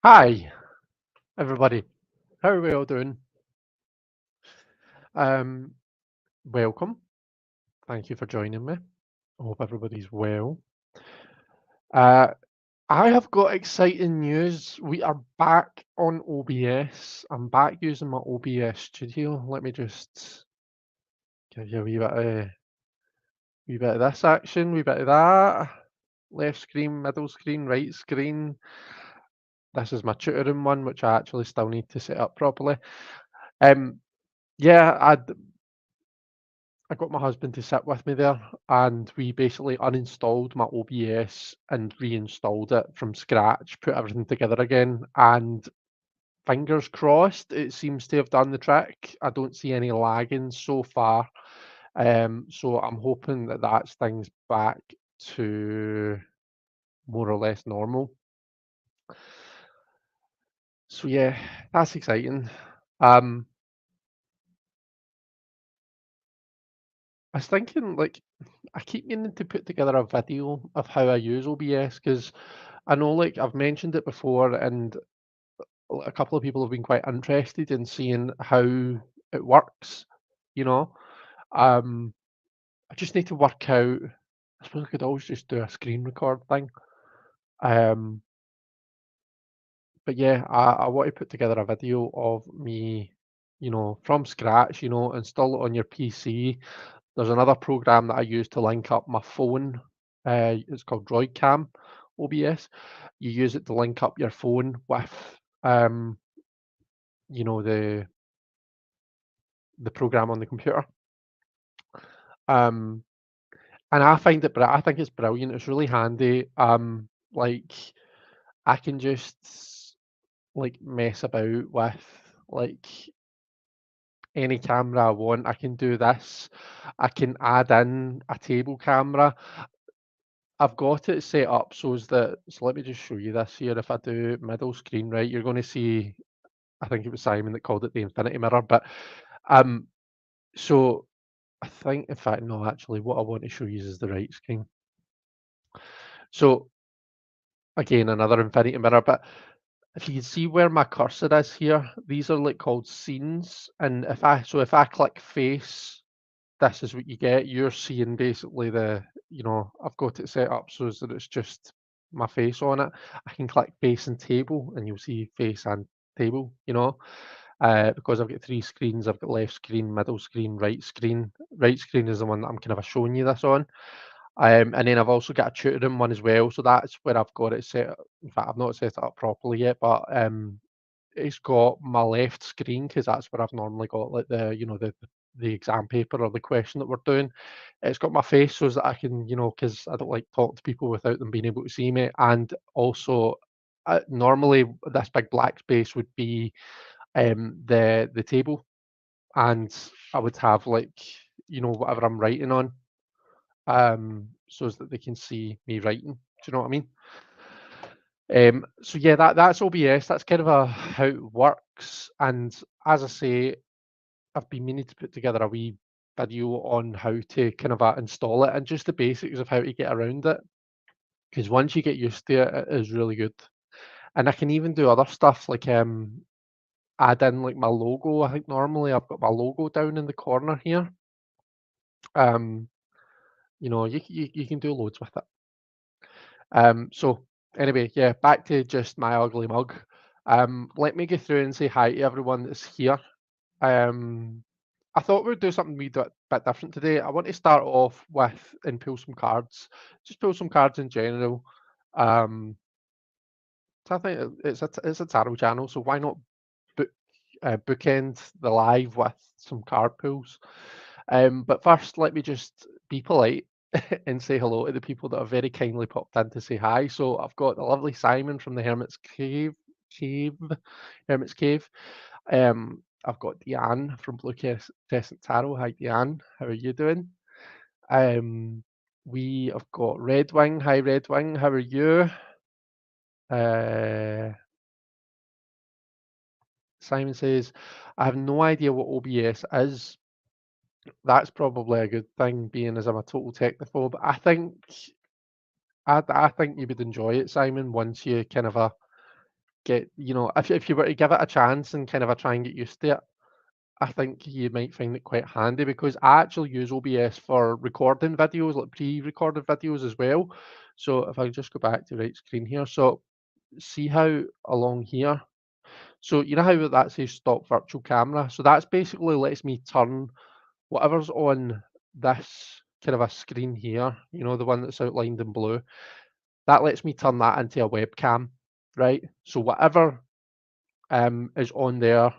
Hi, everybody. How are we all doing? Um, Welcome. Thank you for joining me. I hope everybody's well. Uh, I have got exciting news. We are back on OBS. I'm back using my OBS studio. Let me just give you a wee bit of this action, wee bit of that. Left screen, middle screen, right screen. This is my tutoring one, which I actually still need to set up properly. Um, yeah, I got my husband to sit with me there, and we basically uninstalled my OBS and reinstalled it from scratch, put everything together again, and fingers crossed, it seems to have done the trick. I don't see any lagging so far, so I'm hoping that that's things back to more or less normal. So yeah, that's exciting. Um, I was thinking, like, I keep meaning to put together a video of how I use OBS because I know, like, I've mentioned it before, and a couple of people have been quite interested in seeing how it works. You know, um, I just need to work out. I suppose I could always just do a screen record thing. Um, but yeah, I want to put together a video of me, from scratch. Install it on your PC. There's another program that I use to link up my phone. It's called Droidcam OBS. You use it to link up your phone with um, the program on the computer. Um, and I think it's brilliant. It's really handy. Like I can just like mess about with like any camera I want. I can do this. I can add in a table camera. I've got it set up so let me just show you this here. If I do middle screen, right, you're going to see, I think it was Simon that called it the infinity mirror, but um so I think, in fact, no, actually, what I want to show you is the right screen. So again, another infinity mirror, but if you can see where my cursor is here, these are like called scenes. And if I click face, this is what you get. You're seeing basically I've got it set up so that it's just my face on it. I can click face and table and you'll see face and table, because I've got three screens. I've got left screen, middle screen, right screen. Right screen is the one that I'm kind of showing you this on. And then I've also got a tutoring one as well. So that's where I've got it set up. In fact, I've not set it up properly yet, but it's got my left screen because that's where I've normally got like the exam paper or the question that we're doing. It's got my face so that I can, because I don't like talking to people without them being able to see me. And also, normally this big black space would be the table, and I would have like whatever I'm writing on, so as that they can see me writing. Do you know what I mean? So yeah, that's OBS. That's kind of how it works. And as I say, I've been meaning to put together a wee video on how to kind of install it and just the basics of how to get around it. Because once you get used to it, it is really good. And I can even do other stuff like add in like my logo. I think normally I've got my logo down in the corner here. Um, you can do loads with it. So anyway, yeah, back to just my ugly mug. Let me go through and say hi to everyone that's here. Um, I thought we'd do something bit different today. I want to start off with and pull some cards, just pull some cards in general. Um, so I think it's a tarot channel, so why not book bookend the live with some card pulls? But first, let me just be polite and say hello to the people that have very kindly popped in to say hi. So I've got the lovely Simon from the Cave, Hermit's Cave. I've got Deanne from Crescent Tarot. Hi, Deanne. How are you doing? Um, we have got Redwing. Hi, Redwing. How are you? Uh, Simon says, I have no idea what OBS is. That's probably a good thing, being as I'm a total technophobe. I think you would enjoy it, Simon, once you kind of get, if you were to give it a chance and kind of a try and get used to it, I think you might find it quite handy because I actually use OBS for recording videos, like pre-recorded videos as well. So if I just go back to right screen here, so see how along here, so you know how that says stop virtual camera? So that's basically lets me turn whatever's on this kind of a screen here, the one that's outlined in blue, that lets me turn that into a webcam, right? So whatever is on there.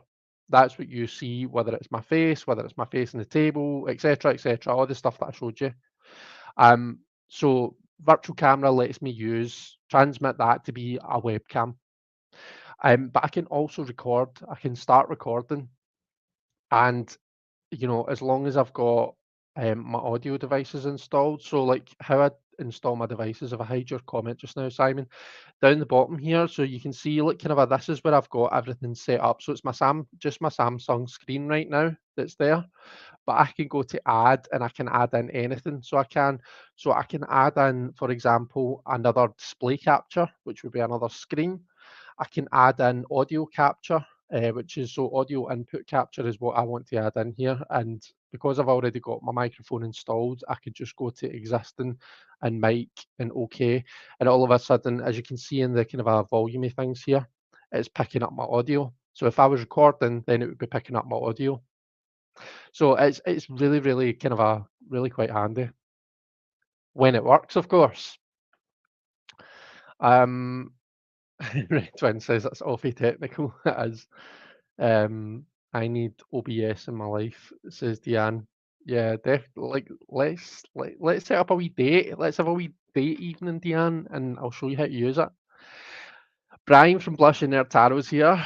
That's what you see, whether it's my face, whether it's my face on the table, etc., all the stuff that I showed you. So virtual camera lets me transmit that to be a webcam. But I can also record. I can start recording, and as long as I've got my audio devices installed. So like how I install my devices. If I hide your comment just now, Simon, down the bottom here, so you can see like kind of this is where I've got everything set up. So it's just my Samsung screen right now that's there. But I can go to add and I can add in anything. So I can add in, for example, another display capture, which would be another screen. I can add in audio capture, which is so audio input capture is what I want to add in here. And because I've already got my microphone installed, I could just go to existing and mic and OK. And all of a sudden, as you can see in the kind of a volume things here, it's picking up my audio. So if I was recording, then it would be picking up my audio. So it's really, really kind of a really quite handy when it works, of course. Um, Red Twin says that's awfully technical. It is. I need OBS in my life, says Deanne. Yeah, like let's set up a wee date. Let's have a wee date evening, Deanne, and I'll show you how to use it. Brian from Blushing Nerd Tarot's here.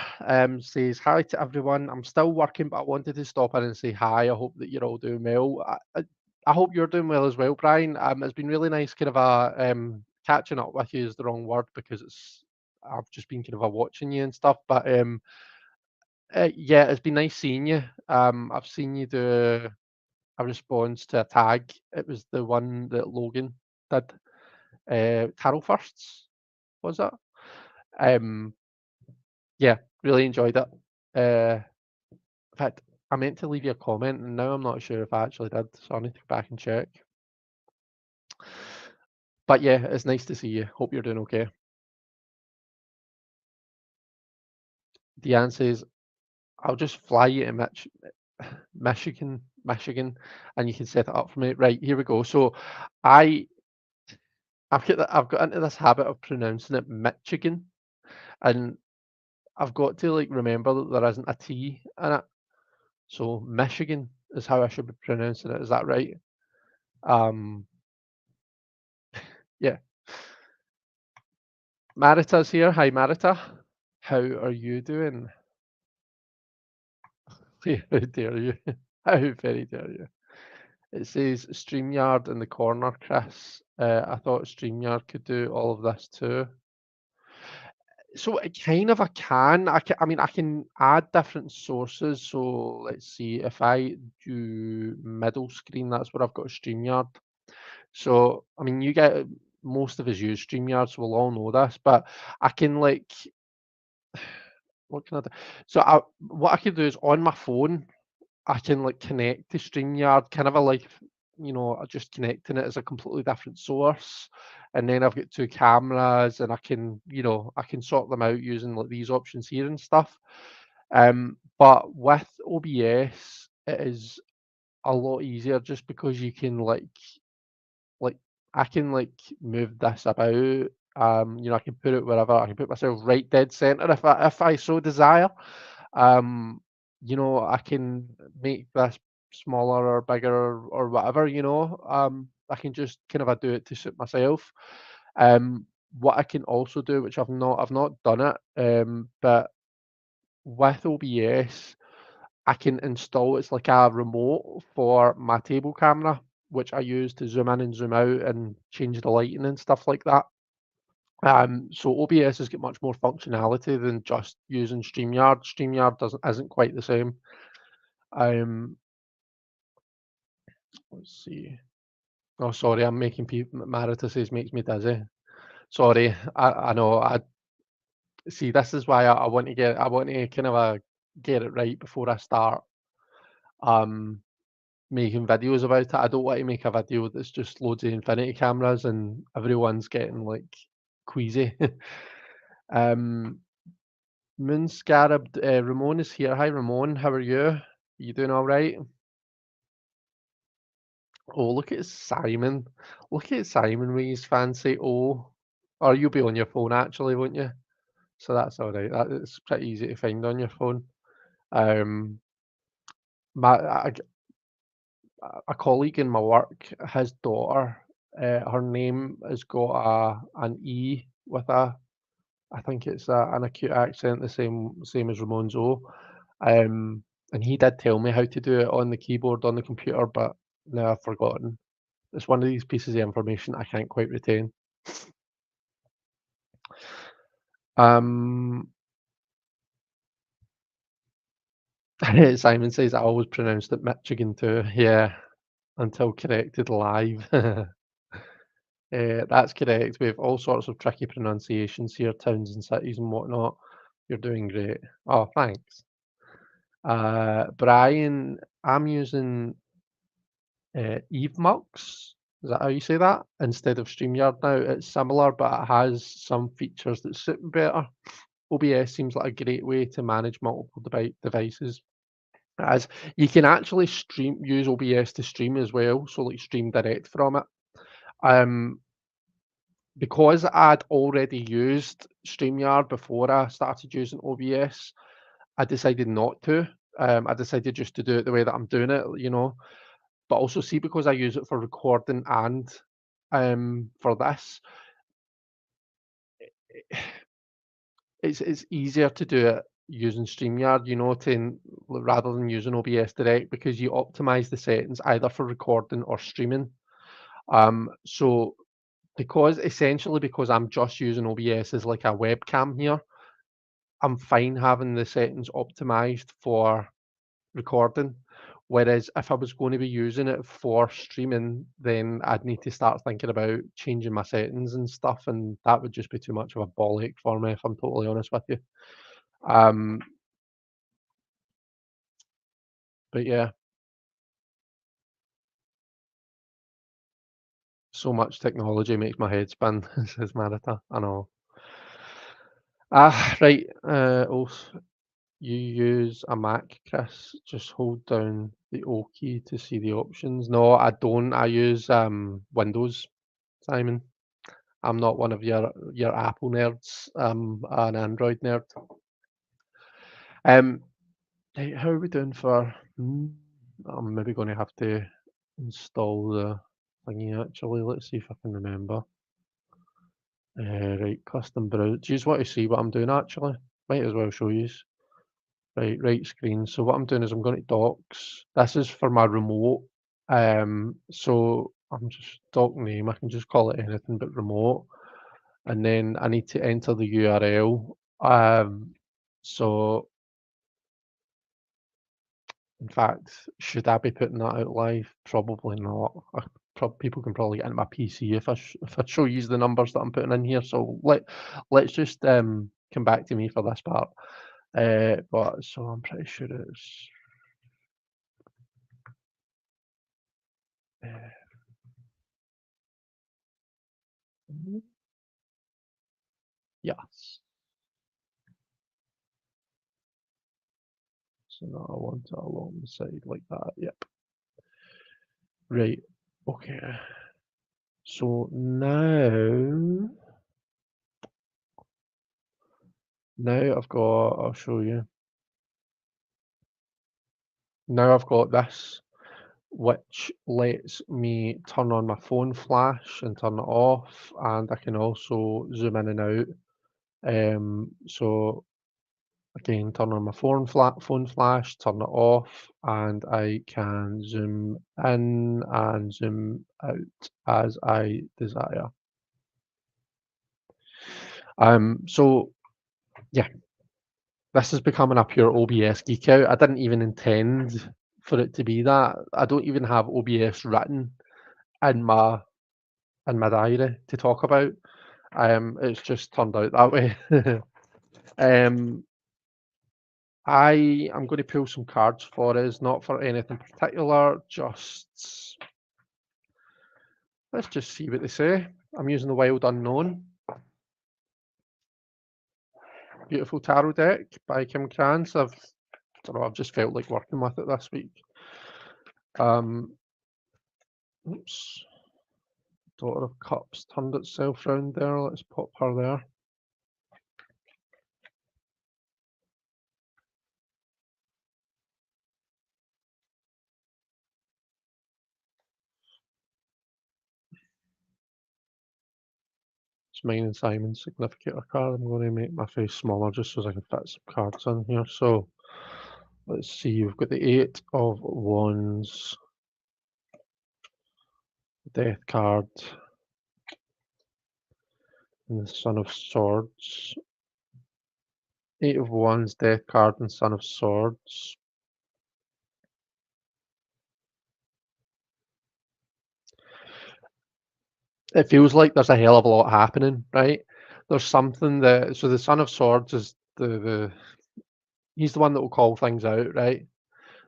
Says hi to everyone. I'm still working, but I wanted to stop in and say hi. I hope that you're all doing well. I hope you're doing well as well, Brian. It's been really nice, kind of a catching up with you is the wrong word because I've just been kind of a watching you and stuff. But yeah, it's been nice seeing you. I've seen you do a response to a tag. It was the one that Logan did. Tarot firsts, was it? Um, yeah, really enjoyed it. In fact, I meant to leave you a comment, and now I'm not sure if I actually did, so I need to go back and check. But yeah, it's nice to see you. Hope you're doing okay. Deanne says, I'll just fly you to Michigan, and you can set it up for me. Right, here we go. So I I've got into this habit of pronouncing it Michigan, and I've got to like remember that there isn't a T in it. So Michigan is how I should be pronouncing it. Is that right? Um, yeah. Marita's here. Hi, Marita. How are you doing? How dare you? How very dare you? It says StreamYard in the corner, Chris. I thought StreamYard could do all of this too. So it kind of I can. I mean, I can add different sources. So let's see if I do middle screen. That's where I've got StreamYard. So I mean, you get most of us use StreamYard, so we'll all know this. But I can like what can I do? So what I can do is on my phone. I can like connect to StreamYard, kind of a like, just connecting it as a completely different source. And then I've got two cameras and I can sort them out using like these options here and stuff. But with OBS, it is a lot easier just because you can like I can like move this about. I can put it wherever. I can put myself right dead center if I so desire. Um, I can make this smaller or bigger or whatever. I can just kind of do it to suit myself. What I can also do, which I've not done it, but with OBS, I can install it's like a remote for my table camera, which I use to zoom in and zoom out and change the lighting and stuff like that. So OBS has got much more functionality than just using StreamYard. StreamYard isn't quite the same. Um, let's see. Oh, sorry, I'm making people. Marita says makes me dizzy. Sorry, I know. See, this is why I want to kind of get it right before I start um making videos about it. I don't want to make a video that's just loads of infinity cameras and everyone's getting like queasy. um Moon Scarab, Ramon is here. Hi Ramon, how are you? You doing all right? Oh, look at Simon. Look at Simon with his fancy O. Or you'll be on your phone actually, won't you? So that's all right. That it's pretty easy to find on your phone. Um, my a colleague in my work, his daughter, her name has got an E with I think it's an acute accent, the same as Ramon's O. And he did tell me how to do it on the keyboard on the computer, but now I've forgotten. It's one of these pieces of information I can't quite retain. Um, Simon says I always pronounced it Michigan too. Yeah, until corrected live. That's correct. We have all sorts of tricky pronunciations here, towns and cities and whatnot. You're doing great. Oh, thanks. Brian, I'm using EveMux. Is that how you say that? Instead of StreamYard now. It's similar, but it has some features that suit me better. OBS seems like a great way to manage multiple devices. As you can actually use OBS to stream as well, so like stream direct from it. Um, because I'd already used StreamYard before I started using OBS, I decided not to. I decided just to do it the way that I'm doing it, you know. But also see because I use it for recording and for this, it's easier to do it using StreamYard, you know, rather than using OBS Direct because you optimize the settings either for recording or streaming. So because I'm just using OBS as like a webcam here, I'm fine having the settings optimized for recording. Whereas if I was going to be using it for streaming, then I'd need to start thinking about changing my settings and stuff, and that would just be too much of a bollock for me, if I'm totally honest with you. Um, but yeah, so much technology makes my head spin, says Marita. I know. Right. You use a Mac, Chris. Just hold down the O key to see the options. No, I don't. I use Windows, Simon. I'm not one of your Apple nerds. I'm an Android nerd. Um, right, how are we doing for? I'm maybe going to have to install the thingy actually. Let's see if I can remember. Right, custom browse. Do you just want to see what I'm doing actually? Might as well show you. Right screen. So what I'm doing is I'm going to docs. This is for my remote. So I'm just doc name. I can just call it anything but remote. And then I need to enter the URL. So in fact, should I be putting that out live? Probably not. People can probably get into my PC if I show you the numbers that I'm putting in here. So let's just come back to me for this part. But so I'm pretty sure it's uh, yes. So now I want it along the side like that. Yep. Right. Okay. So now I've got. I'll show you. Now I've got this, which lets me turn on my phone flash and turn it off, and I can also zoom in and out. So again, turn on my phone flash, turn it off, and I can zoom in and zoom out as I desire. So yeah, this is becoming a pure OBS geek out. I didn't even intend for it to be that. I don't even have OBS written in my diary to talk about. It's just turned out that way. Um, I am going to pull some cards for us, not for anything particular, just let's just see what they say. I'm using the Wild Unknown, beautiful tarot deck by Kim Krantz. Don't know, I've just felt like working with it this week. Oops, Daughter of Cups turned itself round there. Let's pop her there. It's mine and Simon's significator card. I'm going to make my face smaller just so I can fit some cards in here. So let's see, we've got the Eight of Wands, Death card, and the Son of Swords. Eight of Wands, Death card, and Son of Swords. It feels like there's a hell of a lot happening, right? There's something that so the Son of Swords is the he's the one that will call things out, right?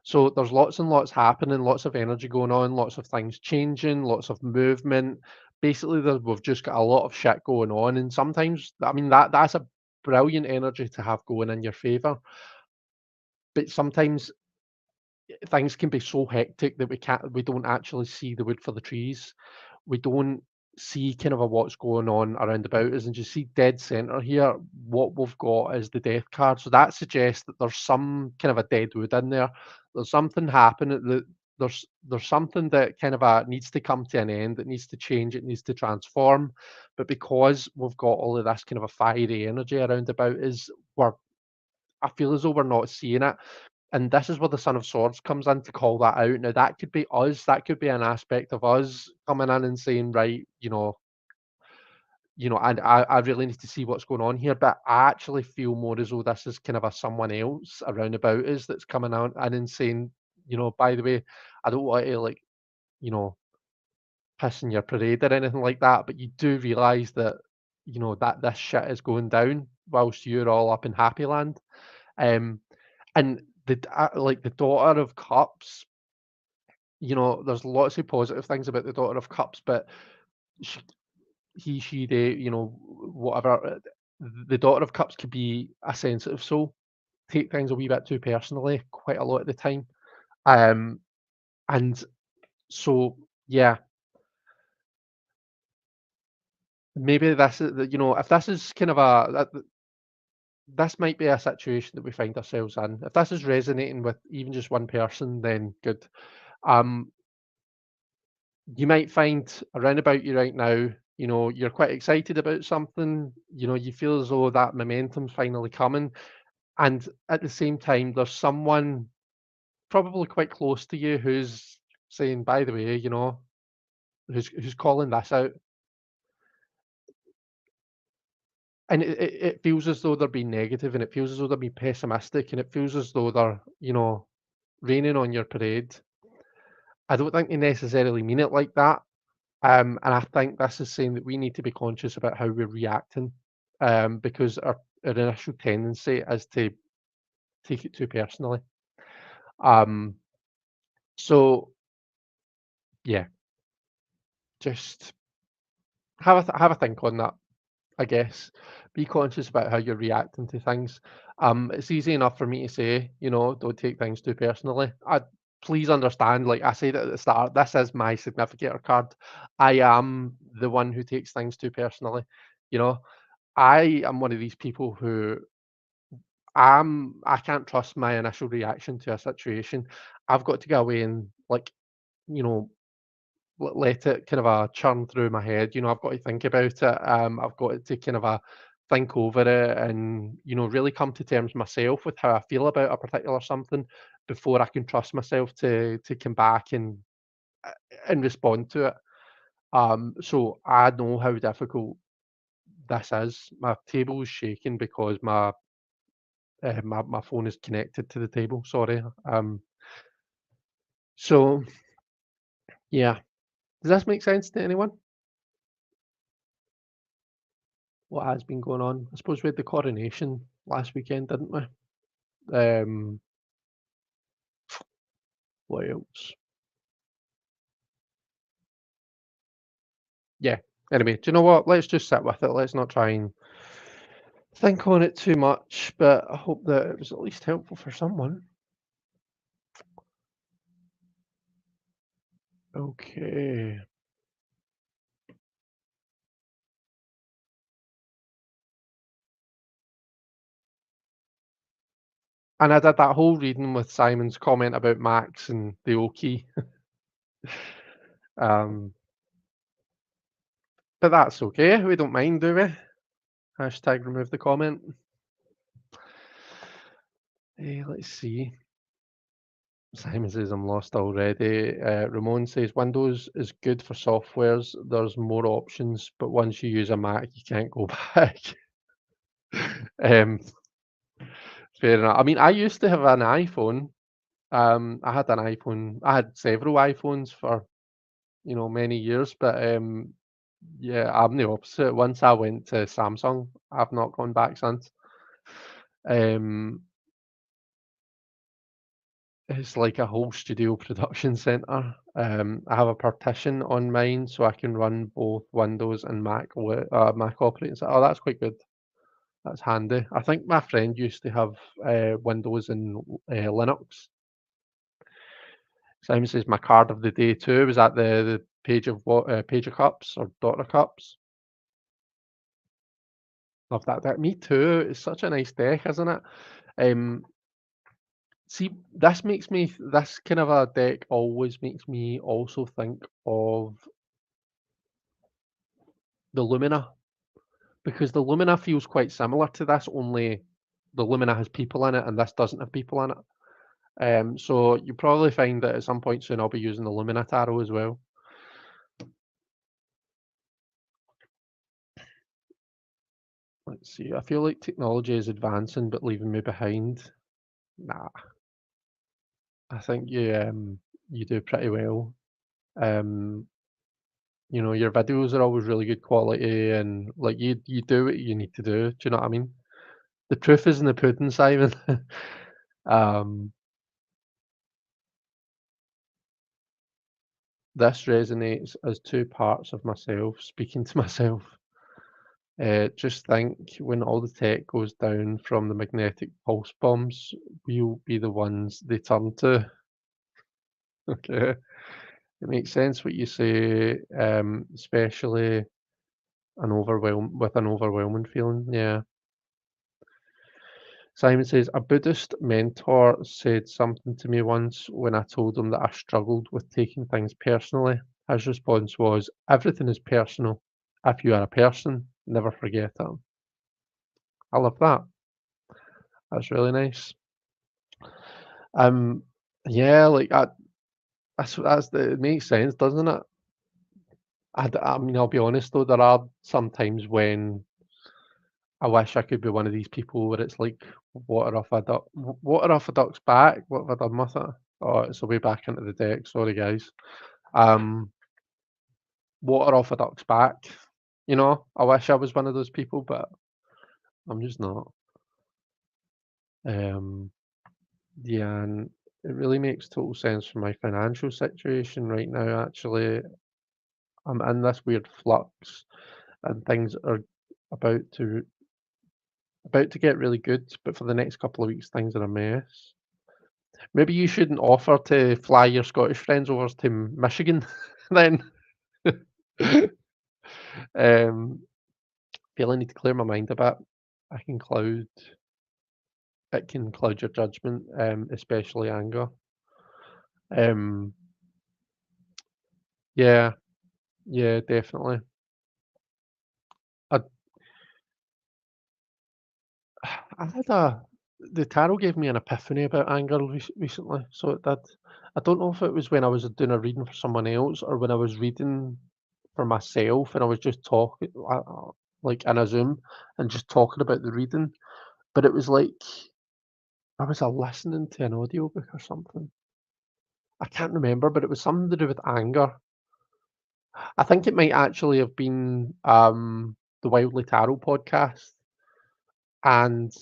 So there's lots and lots happening, lots of energy going on, lots of things changing, lots of movement. Basically, we've just got a lot of shit going on, and sometimes, I mean, that's a brilliant energy to have going in your favor. But sometimes things can be so hectic that we don't actually see the wood for the trees. We don't see kind of a what's going on around about us, and you see dead center here. What we've got is the death card, so that suggests that there's some kind of a dead wood in there. There's something happening. There's something that kind of needs to come to an end. It needs to change. It needs to transform. But because we've got all of this kind of a fiery energy around about us, I feel as though we're not seeing it. And this is where the Son of Swords comes in to call that out. Now, that could be us. That could be an aspect of us coming in and saying, right, and I really need to see what's going on here. But I actually feel more as though this is kind of a someone else around about us that's coming out and saying, by the way, I don't want to like, you know, piss in your parade or anything like that. But you do realise that, that this shit is going down whilst you're all up in Happy Land. Um, and like the Daughter of Cups, there's lots of positive things about the Daughter of Cups, but sh she, they, whatever. The Daughter of Cups could be a sensitive soul, take things a wee bit too personally, quite a lot of the time. Um, and so, yeah, maybe this is, if this is kind of this might be a situation that we find ourselves in. If this is resonating with even just one person, then good. Um, you might find around about you right now, you're quite excited about something, you feel as though that momentum's finally coming. And at the same time, there's someone probably quite close to you who's saying, by the way, who's calling this out. And it feels as though they're being negative, and it feels as though they're being pessimistic, and it feels as though they're, raining on your parade. I don't think they necessarily mean it like that. And I think this is saying that we need to be conscious about how we're reacting, because our initial tendency is to take it too personally. Um, so yeah, just have a think on that. I guess be conscious about how you're reacting to things. It's easy enough for me to say, don't take things too personally. Please understand, like I said at the start, this is my significator card. I am the one who takes things too personally. You know, I am one of these people who I can't trust my initial reaction to a situation. I've got to go away and like, you know, let it kind of churn through my head. I've got to think about it. I've got to kind of think over it and really come to terms myself with how I feel about a particular something before I can trust myself to come back and respond to it. So I know how difficult this is. My table is shaking because my phone is connected to the table. Sorry. So yeah, does this make sense to anyone? What has been going on? I suppose we had the coronation last weekend, didn't we? Um, what else? Yeah. Anyway, do you know what? Let's just sit with it. Let's not try and think on it too much. But I hope that it was at least helpful for someone. Okay. And I did that whole reading with Simon's comment about Max and the Oki. Um, but that's okay. We don't mind, do we? Hashtag remove the comment. Let's see. Simon says I'm lost already. Ramon says Windows is good for softwares. There's more options, but once you use a Mac, you can't go back. um, fair enough. I mean, I used to have an iPhone. I had an iPhone. I had several iPhones for many years, but yeah, I'm the opposite. Once I went to Samsung, I've not gone back since. Um, it's like a whole studio production center. I have a partition on mine so I can run both Windows and Mac operating system. Oh, that's quite good. That's handy. I think my friend used to have Windows and Linux. Simon says my card of the day too. Was that the page of what page of cups or daughter cups? Love that deck. Me too. It's such a nice deck, isn't it? Um, See, this kind of a deck always makes me also think of the Lumina, because the Lumina feels quite similar to this, only the Lumina has people in it and this doesn't have people in it. So you probably find that at some point soon I'll be using the Lumina Tarot as well. Let's see. I feel like technology is advancing but leaving me behind. Nah, I think you do pretty well. Um, your videos are always really good quality and like you do what you need to do. Do you know what I mean? The proof is in the pudding, Simon. um, this resonates as two parts of myself speaking to myself. Just think when all the tech goes down from the magnetic pulse bombs, we'll be the ones they turn to. Okay. It makes sense what you say, especially an overwhelming feeling. Yeah. Simon says, a Buddhist mentor said something to me once when I told him that I struggled with taking things personally. His response was, everything is personal. If you are a person, never forget it. I love that. That's really nice. Um, yeah, like it makes sense, doesn't it? I mean, I'll be honest though, there are some times when I wish I could be one of these people where it's like, water off a duck, water off a duck's back. What have I done with it? Oh, it's a way back into the deck. Sorry, guys. Um, water off a duck's back. I wish I was one of those people, but I'm just not. Um, yeah, and it really makes total sense for my financial situation right now. Actually, I'm in this weird flux, and things are about to about to get really good, but for the next couple of weeks, things are a mess. Maybe you shouldn't offer to fly your Scottish friends over to Michigan then. Um, feel I need to clear my mind a bit. I can cloud it can cloud your judgment, especially anger. Um, yeah, yeah, definitely. I I had a the tarot gave me an epiphany about anger recently, so it did. I don't know if it was when I was doing a reading for someone else or when I was reading for myself and I was just talking like in a Zoom and just talking about the reading, but it was like I was listening to an audiobook or something. I can't remember, but it was something to do with anger. I think it might actually have been the Wildly Tarot podcast, and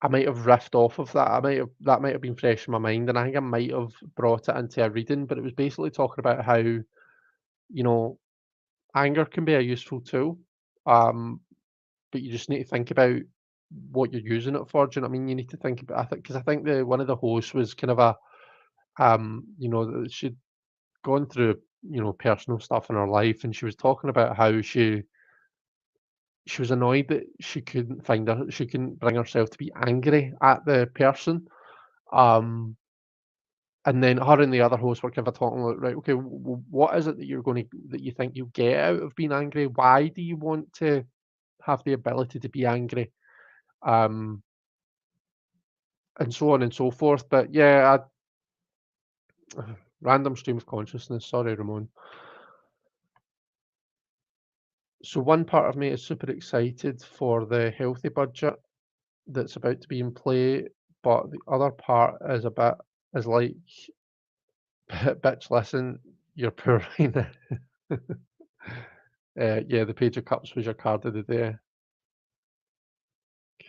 I might have riffed off of that. That might have been fresh in my mind, and I think I might have brought it into a reading, but it was basically talking about how, know, anger can be a useful tool, um, but you just need to think about what you're using it for. Do you know what I mean? You need to think about, I think, because I think the one of the hosts was kind of a, that she'd gone through, personal stuff in her life, and she was talking about how she was annoyed that she couldn't bring herself to be angry at the person. Um, and then her and the other host were kind of talking like, right, okay, what is it that that you think you'll get out of being angry? Why do you want to have the ability to be angry? Um, and so on and so forth. But yeah, random stream of consciousness. Sorry, Ramon. So one part of me is super excited for the healthy budget that's about to be in play, but the other part is a bit is like, bitch, listen, you're poor right now. Yeah, the Page of Cups was your card of the day.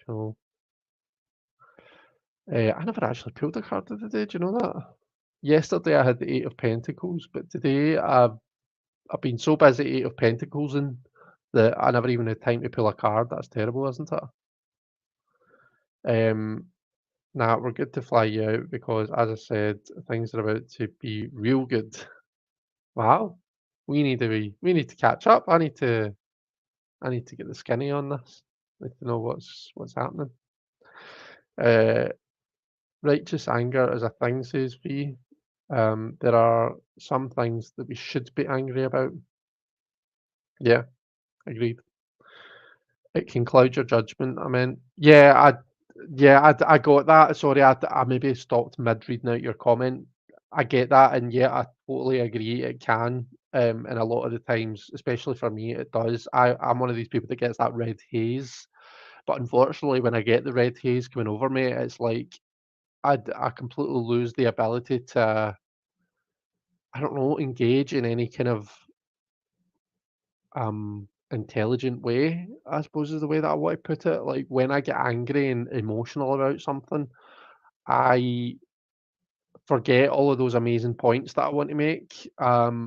Cool. I never actually pulled a card of the day. Do you know that? Yesterday I had the Eight of Pentacles, but today I've been so busy Eight of Pentacles and that I never even had time to pull a card. That's terrible, isn't it? Nah, we're good to fly you out because, as I said, things are about to be real good. Wow, we need to catch up. I need to get the skinny on this. I need to know what's happening. Uh, Righteous anger is a thing, says V. There are some things that we should be angry about. Yeah, agreed. It can cloud your judgment. I mean, I got that. Sorry, I maybe stopped mid reading out your comment. I get that, and yeah, I totally agree. It can, and a lot of the times, especially for me, it does. I'm one of these people that gets that red haze, but unfortunately, when I get the red haze coming over me, it's like I completely lose the ability to, I don't know, engage in any kind of intelligent way, I suppose is the way that I want to put it. Like when I get angry and emotional about something, I forget all of those amazing points that I want to make. I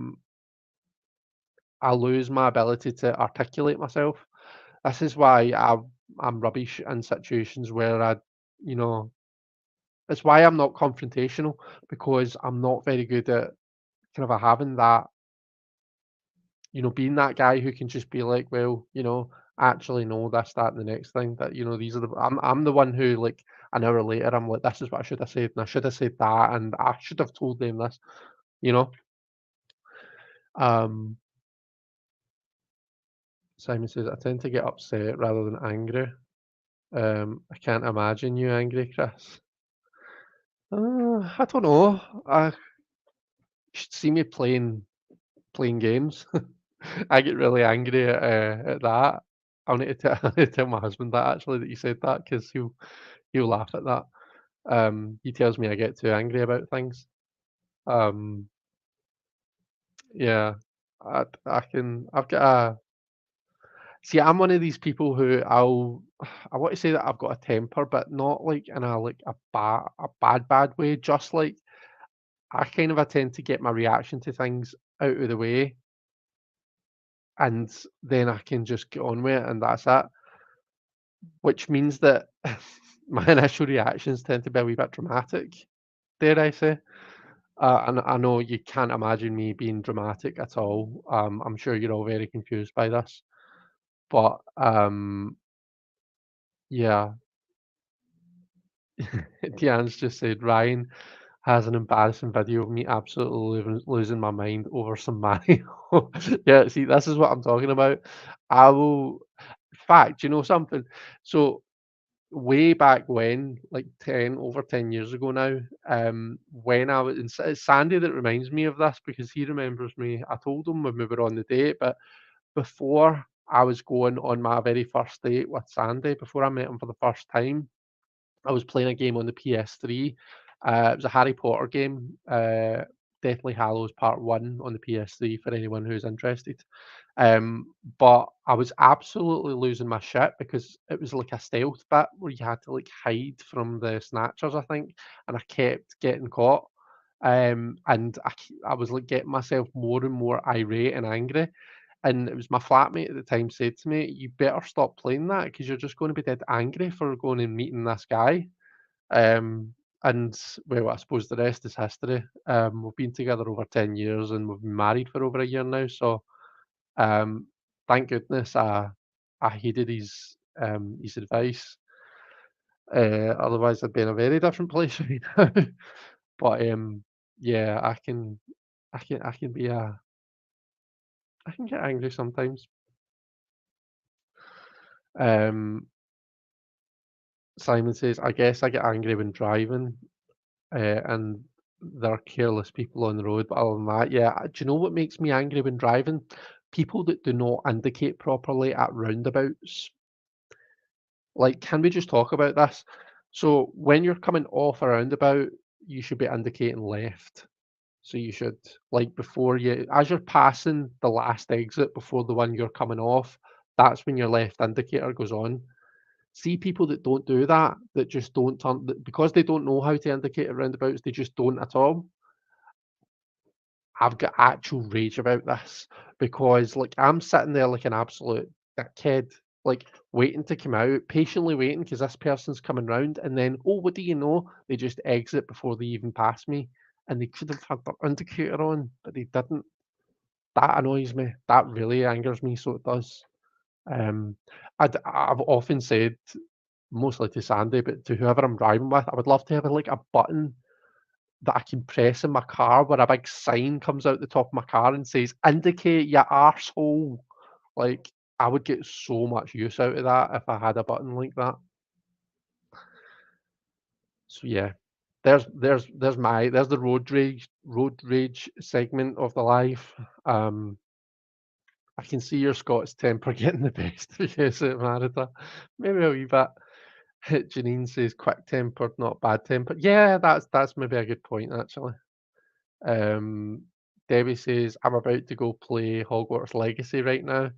lose my ability to articulate myself. This is why I'm rubbish in situations where you know, it's why I'm not confrontational because I'm not very good at kind of having that, being that guy who can just be like, well, actually no, this, that, and the next thing that, these are I'm the one who like an hour later I'm like, this is what I should have said, and I should have said that, and I should have told them this, you know. Um, Simon says I tend to get upset rather than angry. I can't imagine you angry, Chris. I don't know. I you should see me playing games. I get really angry at that. I'll need to I'll need to tell my husband that actually that you said that because he'll laugh at that. He tells me I get too angry about things. Um, yeah, I can. I've got a see. I'm one of these people who I want to say that I've got a temper, but not like in a like a bad way. Just like I tend to get my reaction to things out of the way, and then I can just get on with it, and that's it. Which means that my initial reactions tend to be a wee bit dramatic, dare I say. And I know you can't imagine me being dramatic at all. I'm sure you're all very confused by this. But yeah, Deanne's just said Ryan has an embarrassing video of me absolutely losing my mind over some Mario. Yeah, see, this is what I'm talking about. I will, fact, you know something? So way back when, like 10 years ago now, when I was it's Sandy that reminds me of this because he remembers me. I told him when we were on the date, but before I was going on my very first date with Sandy, before I met him for the first time, I was playing a game on the PS3. It was a Harry Potter game. Deathly Hallows Part 1 on the PS3 for anyone who's interested. But I was absolutely losing my shit because it was like a stealth bit where you had to like hide from the snatchers, I think, and I kept getting caught. And I was like getting myself more and more irate and angry. And it was my flatmate at the time said to me, "You better stop playing that because you're just going to be dead angry for going and meeting this guy." Um, and well, I suppose the rest is history. We've been together over 10 years and we've been married for over a year now. So um, thank goodness I heeded his advice. Otherwise, I'd be in a very different place right now. But yeah, I can be I can get angry sometimes. Um, Simon says, I guess I get angry when driving, and there are careless people on the road. But other than that, yeah, do you know what makes me angry when driving? People that do not indicate properly at roundabouts. Like, can we just talk about this? So when you're coming off a roundabout, you should be indicating left. So you should, like, before you, as you're passing the last exit before the one you're coming off, that's when your left indicator goes on. See people that don't do that, that just don't turn, because they don't know how to indicate at roundabouts, they just don't at all. I've got actual rage about this because, like, I'm sitting there like an absolute dickhead, like, waiting to come out, patiently waiting because this person's coming round, and then, oh, what do you know? They just exit before they even pass me, and they could have had their indicator on, but they didn't. That annoys me. That really angers me, so it does. Um, I've often said, mostly to Sandy, but to whoever I'm driving with, I would love to have, like, a button that I can press in my car where a big sign comes out the top of my car and says, "Indicate, you arsehole." Like, I would get so much use out of that if I had a button like that. So yeah, there's the road rage segment of the life. I can see your Scots temper getting the best of you, St. Marita. Maybe a wee bit. Janine says quick-tempered, not bad-tempered. Yeah, that's maybe a good point, actually. Um, Debbie says, "I'm about to go play Hogwarts Legacy right now."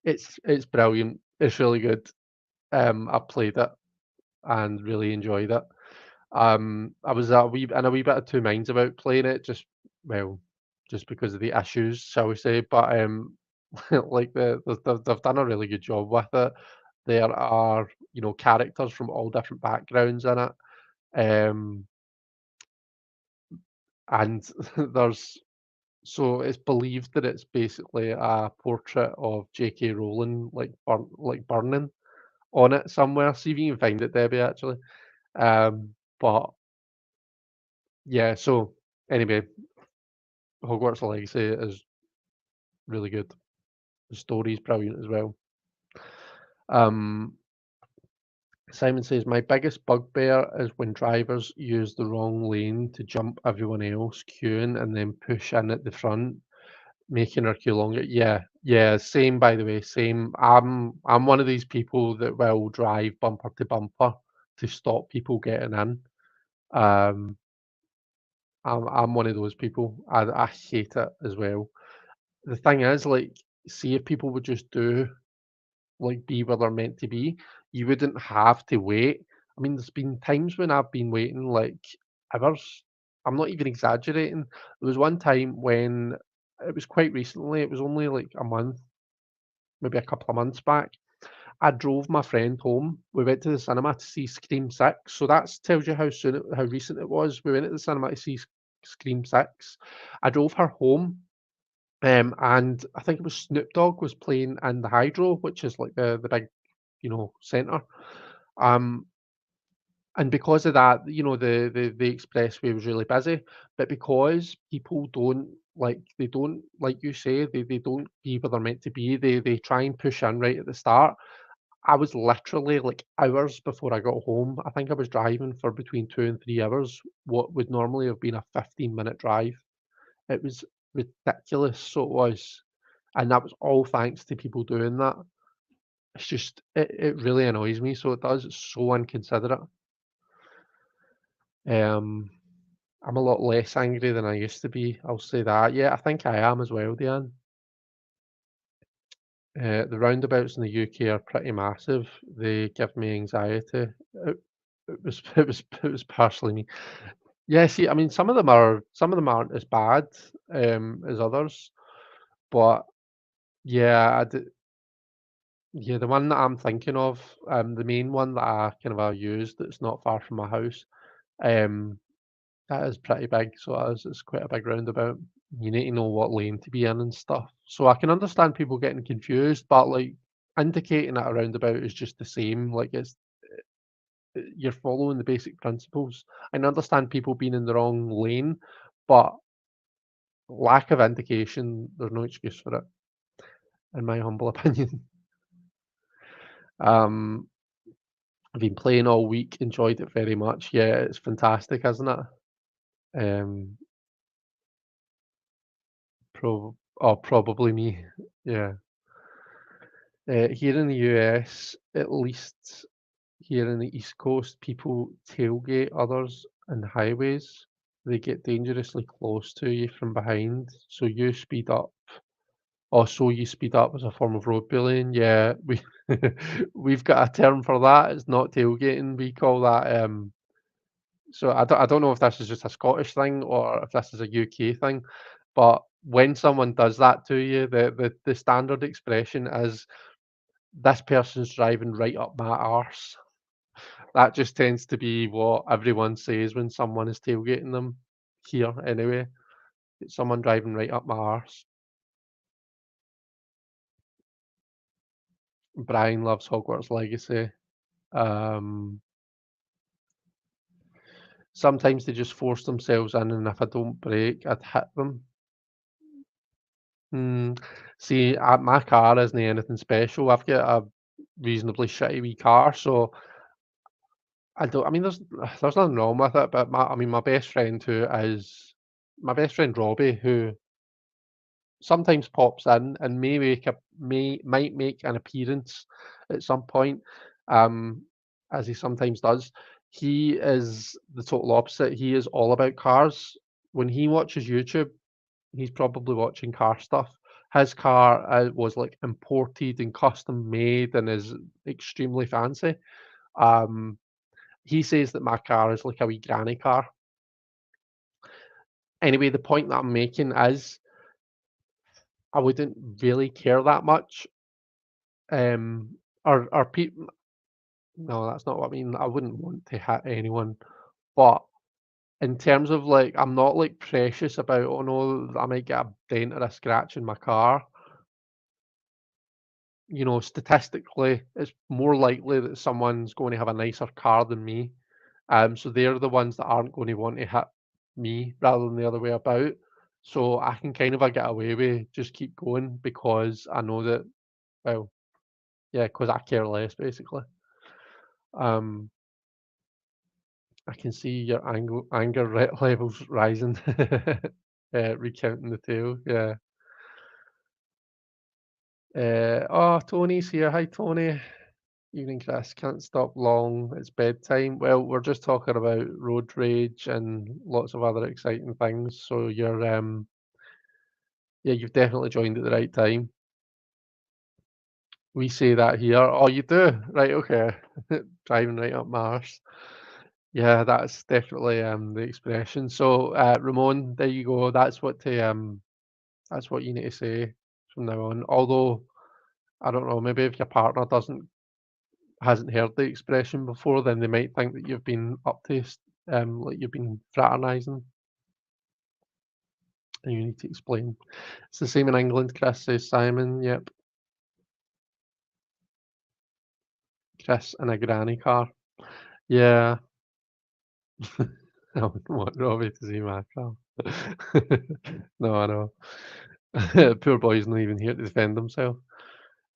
It's brilliant. It's really good. I played it and really enjoyed it. I was in a wee bit of two minds about playing it, just well, just because of the issues, shall we say. But like they've done a really good job with it. There are characters from all different backgrounds in it, and there's so it's believed that it's basically a portrait of J.K. Rowling, like burning on it somewhere. See if you can find it, Debbie. Actually, but yeah. So anyway, Hogwarts Legacy is really good. The story's brilliant as well. Um, Simon says my biggest bugbear is when drivers use the wrong lane to jump everyone else queuing and then push in at the front, making our queue longer. Yeah, yeah, same by the way, same. I'm one of these people that will drive bumper to bumper to stop people getting in. Um, I'm one of those people. I hate it as well. The thing is, like, see if people would just be where they're meant to be, you wouldn't have to wait. I mean, there's been times when I've been waiting like hours. I'm not even exaggerating. There was one time when it was quite recently, it was only like a month, maybe a couple of months back. I drove my friend home. We went to the cinema to see Scream 6. So that tells you how recent it was. We went to the cinema to see Scream 6. I drove her home, and I think it was Snoop Dogg was playing in the Hydro, which is like the big centre. Um, and because of that, the expressway was really busy. But because people they don't, like you say, they don't be where they're meant to be. They try and push in right at the start. I was literally like hours before I got home. I think I was driving for between 2 and 3 hours, what would normally have been a 15-minute drive. It was ridiculous, so it was. And that was all thanks to people doing that. It's just it really annoys me, so it does. It's so inconsiderate. Um, I'm a lot less angry than I used to be. I'll say that. Yeah, I think I am as well, Diane. The roundabouts in the UK are pretty massive. They give me anxiety. It, it was partially me. Yeah, see, I mean, some of them aren't as bad as others, but yeah, yeah, the one that I'm thinking of, the main one that I kind of used that's not far from my house, um, that is pretty big. So it's quite a big roundabout. You need to know what lane to be in and stuff. So I can understand people getting confused, but like indicating that a roundabout is just the same. Like you're following the basic principles. I can understand people being in the wrong lane, but lack of indication, there's no excuse for it, in my humble opinion. Um, I've been playing all week, enjoyed it very much. Yeah, it's fantastic, isn't it? Um, probably me. Yeah. Here in the US, at least here in the East Coast, people tailgate others in highways. They get dangerously close to you from behind, so you speed up. Also, you speed up as a form of road bullying. Yeah, we've got a term for that. It's not tailgating. We call that. So I don't know if this is just a Scottish thing or if this is a UK thing, but when someone does that to you, the standard expression is this person's driving right up my arse. That just tends to be what everyone says when someone is tailgating them here anyway. It's someone driving right up my arse. Brian loves Hogwarts Legacy. Um, Sometimes they just force themselves in, and if I don't brake, I'd hit them. Hmm. See, my car isn't anything special. I've got a reasonably shitty wee car, so I don't. I mean, there's nothing wrong with it, but my best friend my best friend Robbie, who sometimes pops in and might make an appearance at some point, um, as he sometimes does. He is the total opposite. He is all about cars. When he watches YouTube, he's probably watching car stuff. His car was like imported and custom made and is extremely fancy. Um, he says that my car is like a wee granny car. Anyway, the point that I'm making is I wouldn't really care that much. Or people. No, that's not what I mean. I wouldn't want to hit anyone, but in terms of like, I'm not like precious about. Oh no, I might get a dent or a scratch in my car. Statistically, it's more likely that someone's going to have a nicer car than me. So they're the ones that aren't going to want to hit me rather than the other way about. So I can kind of get away with just keep going because I know that, well, yeah, because I care less basically. Um, I can see your anger levels rising. Recounting the tale, yeah. Oh, Tony's here. Hi, Tony. Evening, Chris. Can't stop long. It's bedtime. Well, we're just talking about road rage and lots of other exciting things. So yeah, you've definitely joined at the right time. We say that here. Oh, you do? Right, okay. Driving right up my arse. Yeah, that's definitely the expression. So, Ramon, there you go. That's what you need to say from now on. Although I don't know, maybe if your partner doesn't hasn't heard the expression before, then they might think that you've been like you've been fraternizing, and you need to explain. It's the same in England. Chris says Simon. Yep, Chris in a granny car. Yeah, I would want Robbie to see my car. No, I know. Poor boy's not even here to defend himself.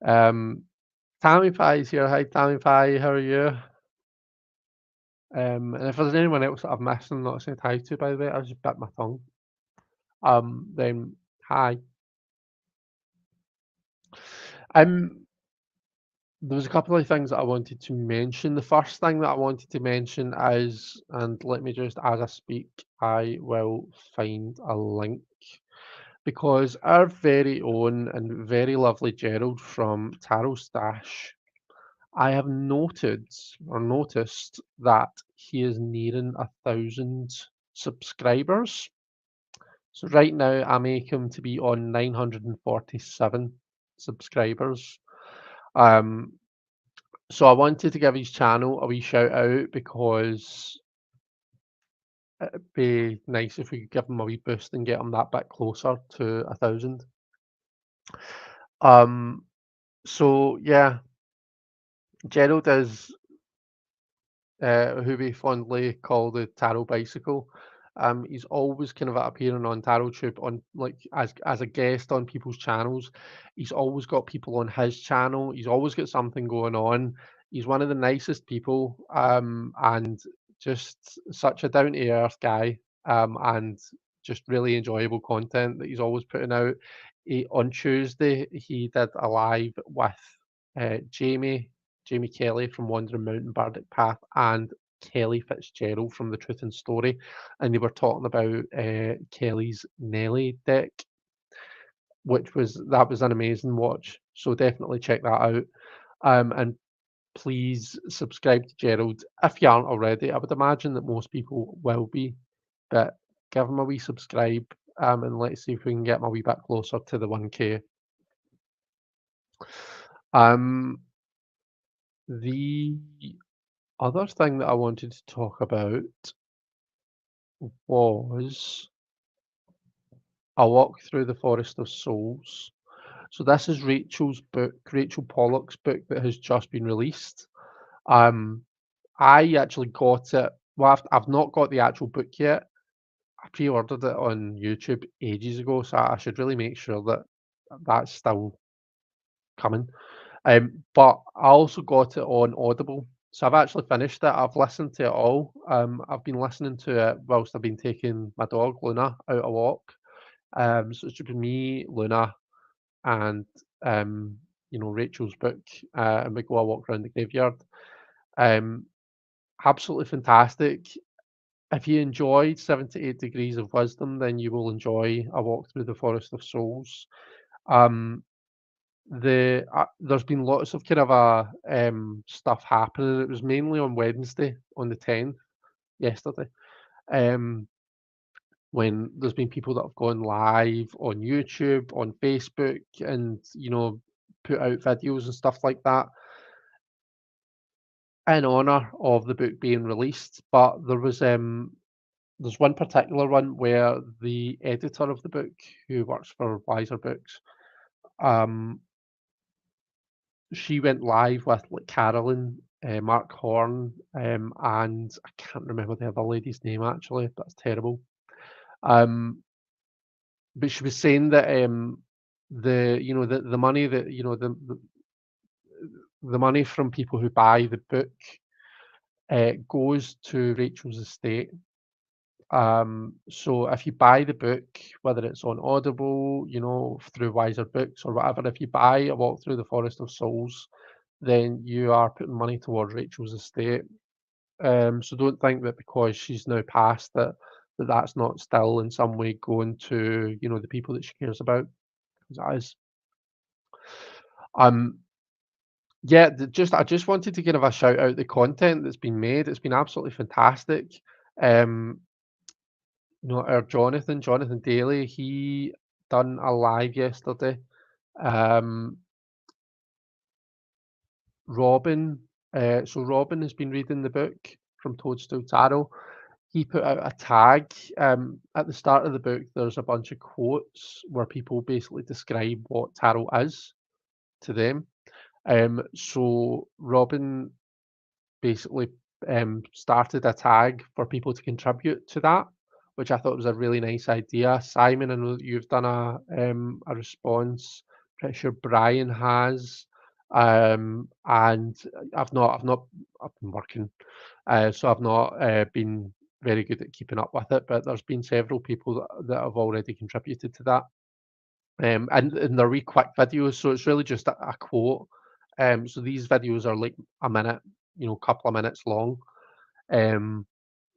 Um, Tammy Pie's here. Hi, Tammy Pie. How are you? And if there's anyone else that I've missed and not said hi to, by the way, I just bit my tongue. Then hi. Um, there was a couple of things that I wanted to mention. The first thing that I wanted to mention is, and let me just, as I speak, I will find a link because our very own and very lovely Gerald from Tarot Stash, I have noted or noticed that he is nearing 1,000 subscribers. So right now I make him to be on 947 subscribers. Um, so I wanted to give his channel a wee shout out because it'd be nice if we could give him a wee boost and get him that bit closer to 1,000. Um, so yeah, Gerald is who we fondly call the Tarot Bicycle. He's always kind of appearing on TarotTube on like as a guest on people's channels. He's always got people on his channel. He's always got something going on. He's one of the nicest people, and just such a down to earth guy, and just really enjoyable content that he's always putting out. On Tuesday, he did a live with Jamie Kelly from Wandering Mountain Bardic Path, and Kelly Fitzgerald from The Truth and Story, and they were talking about Kelly's Nelly deck, which was that was an amazing watch. So definitely check that out. And please subscribe to Gerald if you aren't already. I would imagine that most people will be, but give him a wee subscribe. And let's see if we can get him a wee bit closer to the 1K. Um, the other thing that I wanted to talk about was a walk through the Forest of Souls. So this is Rachel's book, Rachel Pollock's book that has just been released. Um, I actually got it. Well, I've not got the actual book yet. I pre-ordered it on YouTube ages ago, so I should really make sure that that's still coming. But I also got it on Audible. So I've actually finished it. I've listened to it all. I've been listening to it whilst I've been taking my dog Luna out a walk. So it's just been me, Luna, and Rachel's book, and we go a walk around the graveyard. Um, Absolutely fantastic. If you enjoyed 78 Degrees of Wisdom, then you will enjoy a walk through the Forest of Souls. Um, there's been lots of kind of stuff happening. It was mainly on Wednesday, on the 10th, yesterday. Um, when there's been people that have gone live on YouTube, on Facebook, and put out videos and stuff like that in honor of the book being released. But there's one particular one where the editor of the book, who works for Wiser Books, um, she went live with like Carolyn, Mark Horn, and I can't remember the other lady's name actually. That's terrible. Um, but she was saying that the money that the money from people who buy the book goes to Rachel's estate. So if you buy the book, whether it's on Audible, through Wiser Books or whatever, if you buy A Walk Through the Forest of Souls, then you are putting money towards Rachel's estate. So don't think that because she's now passed that's not still in some way going to, the people that she cares about. 'Cause that is. Um, yeah, I just wanted to give a shout out the content that's been made. It's been absolutely fantastic. Um, our Jonathan Daly, he done a live yesterday. Um, Robin, so Robin has been reading the book from Toadstool Tarot. He put out a tag at the start of the book. There's a bunch of quotes where people basically describe what tarot is to them. So Robin basically started a tag for people to contribute to that, which I thought was a really nice idea. Simon, I know that you've done a response. Pretty sure Brian has, and I've been working, so I've not been very good at keeping up with it. But there's been several people that have already contributed to that, and they're wee quick videos, so it's really just a quote. So these videos are like a minute, couple of minutes long. Um,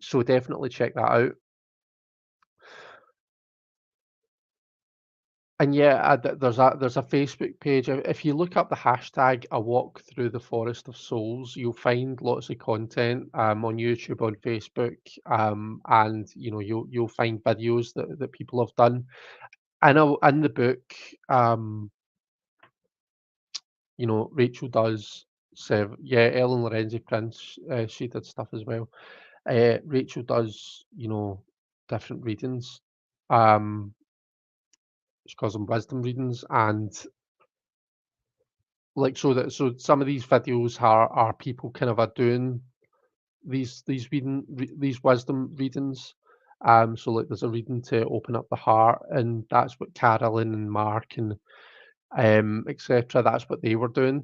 so definitely check that out. And yeah, there's a Facebook page. If you look up the hashtag "A Walk Through the Forest of Souls," you'll find lots of content on YouTube, on Facebook, and you'll find videos that people have done. I know in the book, um, Rachel does yeah, Ellen Lorenzi Prince, she did stuff as well. Rachel does, different readings. Um, she calls them wisdom readings, and like so some of these videos are people kind of are doing these wisdom readings. So like there's a reading to open up the heart, and that's what Carolyn and Mark and etc. That's what they were doing.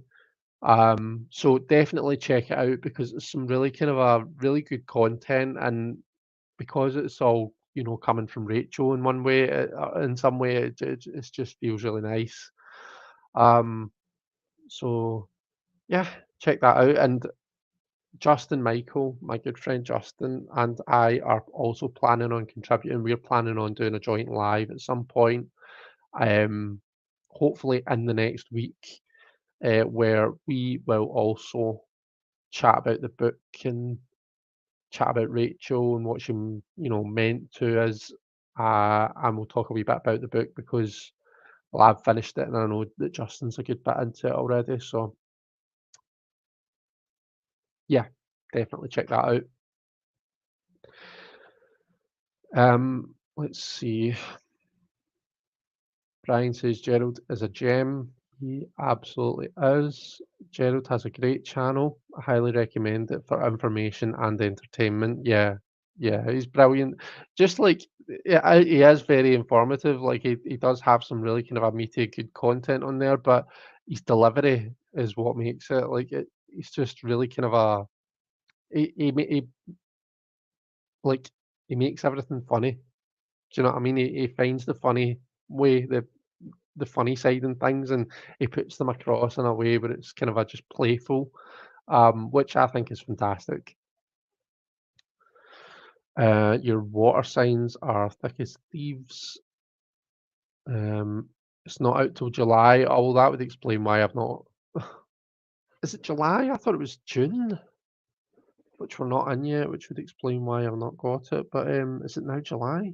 So definitely check it out because it's some really kind of a really good content, and because it's all coming from Rachel in one way, in some way, it just feels really nice. Um, so yeah, check that out. And Justin Michael, my good friend Justin, and I are also planning on contributing. We're planning on doing a joint live at some point, um, hopefully in the next week, where we will also chat about the book and chat about Rachel and what she, meant to us. And we'll talk a wee bit about the book because, well, I've finished it and I know that Justin's a good bit into it already. So, yeah, definitely check that out. Let's see. Brian says Gerald is a gem. He absolutely is. Gerald has a great channel. I highly recommend it for information and entertainment. Yeah, yeah, he's brilliant. Just like yeah, he is very informative. Like he does have some really kind of a meaty, good content on there, but his delivery is what makes it. Like he's just really kind of a he like he makes everything funny. Do you know what I mean? He finds the funny way, the funny side and things, and he puts them across in a way where it's kind of a just playful, which I think is fantastic. Your water signs are thick as thieves. Um, it's not out till July. Oh, well, that would explain why I've not. Is it July? I thought it was June, which we're not in yet, which would explain why I've not got it. But is it now July?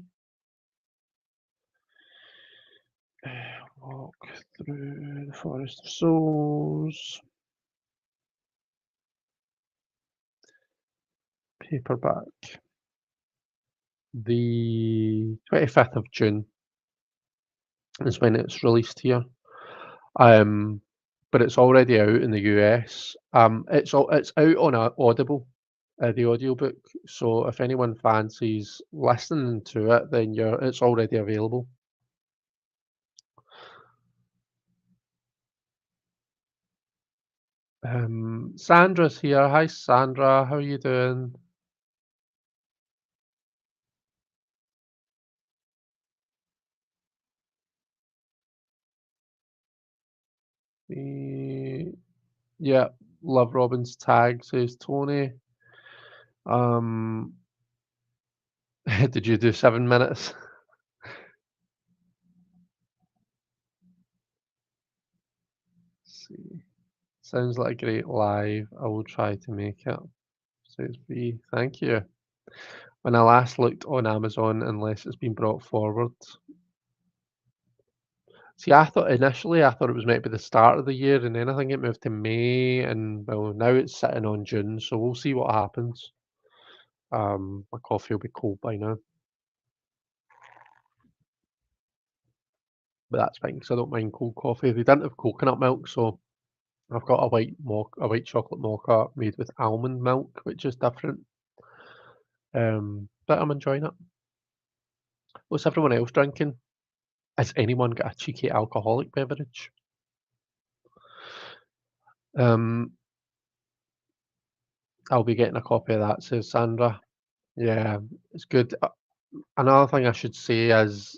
Walk through the forest of souls. Paperback. The 25th of June is when it's released here. Um, but it's already out in the US. It's out on Audible, the audiobook. So if anyone fancies listening to it, then it's already available. Sandra's here. Hi, Sandra. How are you doing? Eh, yeah, love Robin's tag, says Tony. Um, did you do 7 minutes? Let's see. Sounds like a great live. I will try to make it. Says B. Thank you. When I last looked on Amazon, unless it's been brought forward. See, I thought it was meant to be the start of the year, and then I think it moved to May, and well, now it's sitting on June, so we'll see what happens. My coffee will be cold by now, but that's fine because I don't mind cold coffee. They didn't have coconut milk, so I've got a white chocolate mocha made with almond milk, which is different. But I'm enjoying it. What's everyone else drinking? Has anyone got a cheeky alcoholic beverage? Um, I'll be getting a copy of that, says Sandra. Yeah, it's good. Another thing I should say is,